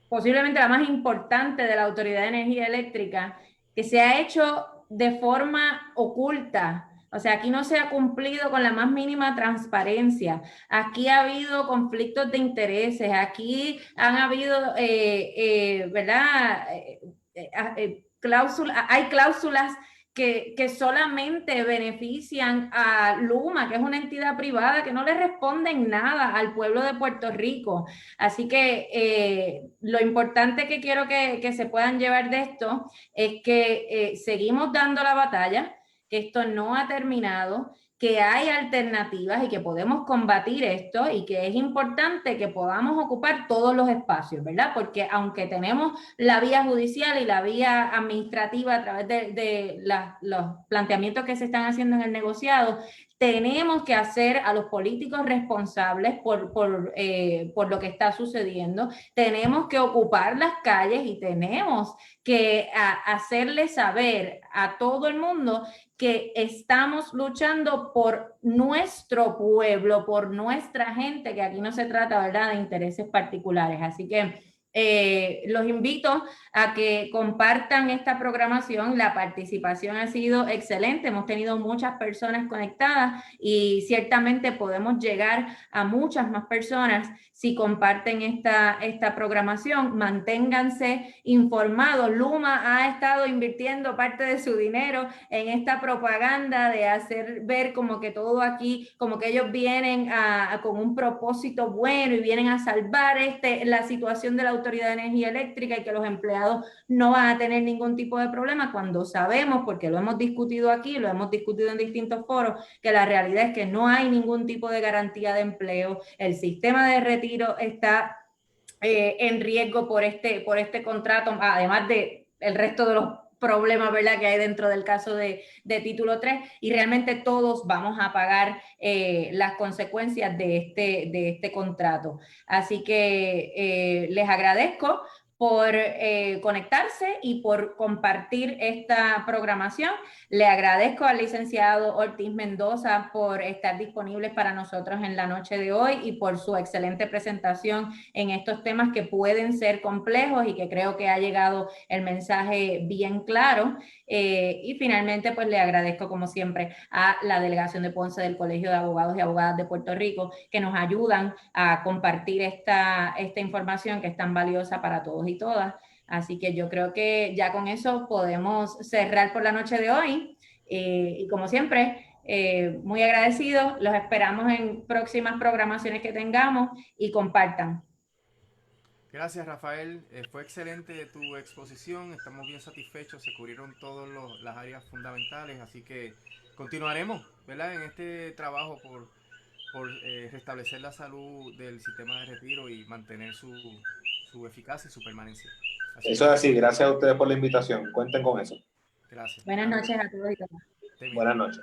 posiblemente la más importante de la Autoridad de Energía Eléctrica, que se ha hecho de forma oculta. O sea, aquí no se ha cumplido con la más mínima transparencia. Aquí ha habido conflictos de intereses. Aquí han habido, ¿verdad? Hay cláusulas que solamente benefician a Luma, que es una entidad privada que no le responden nada al pueblo de Puerto Rico. Así que lo importante que quiero que se puedan llevar de esto es que seguimos dando la batalla, que esto no ha terminado, que hay alternativas y que podemos combatir esto, y que es importante que podamos ocupar todos los espacios, ¿verdad? Porque aunque tenemos la vía judicial y la vía administrativa a través de los planteamientos que se están haciendo en el negociado, tenemos que hacer a los políticos responsables por lo que está sucediendo. Tenemos que ocupar las calles y tenemos que hacerle saber a todo el mundo que estamos luchando por nuestro pueblo, por nuestra gente, que aquí no se trata, ¿verdad?, de intereses particulares. Así que los invito a que compartan esta programación. La participación ha sido excelente, hemos tenido muchas personas conectadas y ciertamente podemos llegar a muchas más personas si comparten esta programación. Manténganse informados. Luma ha estado invirtiendo parte de su dinero en esta propaganda de hacer ver como que todo aquí, como que ellos vienen con un propósito bueno y vienen a salvar la situación de la Autoridad de Energía Eléctrica y que los empleados no van a tener ningún tipo de problema, cuando sabemos, porque lo hemos discutido aquí, lo hemos discutido en distintos foros, que la realidad es que no hay ningún tipo de garantía de empleo. El sistema de retiro está en riesgo por este contrato, además de el resto de los problemas, ¿verdad?, que hay dentro del caso de título 3, y realmente todos vamos a pagar las consecuencias de este contrato. Así que les agradezco por conectarse y por compartir esta programación. Le agradezco al licenciado Ortiz Mendoza por estar disponibles para nosotros en la noche de hoy y por su excelente presentación en estos temas que pueden ser complejos y que creo que ha llegado el mensaje bien claro. Y finalmente, pues le agradezco como siempre a la delegación de Ponce del Colegio de Abogados y Abogadas de Puerto Rico, que nos ayudan a compartir esta información que es tan valiosa para todos y todas. Así que yo creo que ya con eso podemos cerrar por la noche de hoy. Y como siempre, muy agradecidos. Los esperamos en próximas programaciones que tengamos y compartan. Gracias, Rafael. Fue excelente tu exposición. Estamos bien satisfechos. Se cubrieron todas las áreas fundamentales. Así que continuaremos, ¿verdad?, en este trabajo por restablecer la salud del sistema de retiro y mantener su eficacia y su permanencia. Así Eso es así, gracias a ustedes por la invitación, cuenten con eso. gracias. Buenas noches a todos y todas. Buenas noches.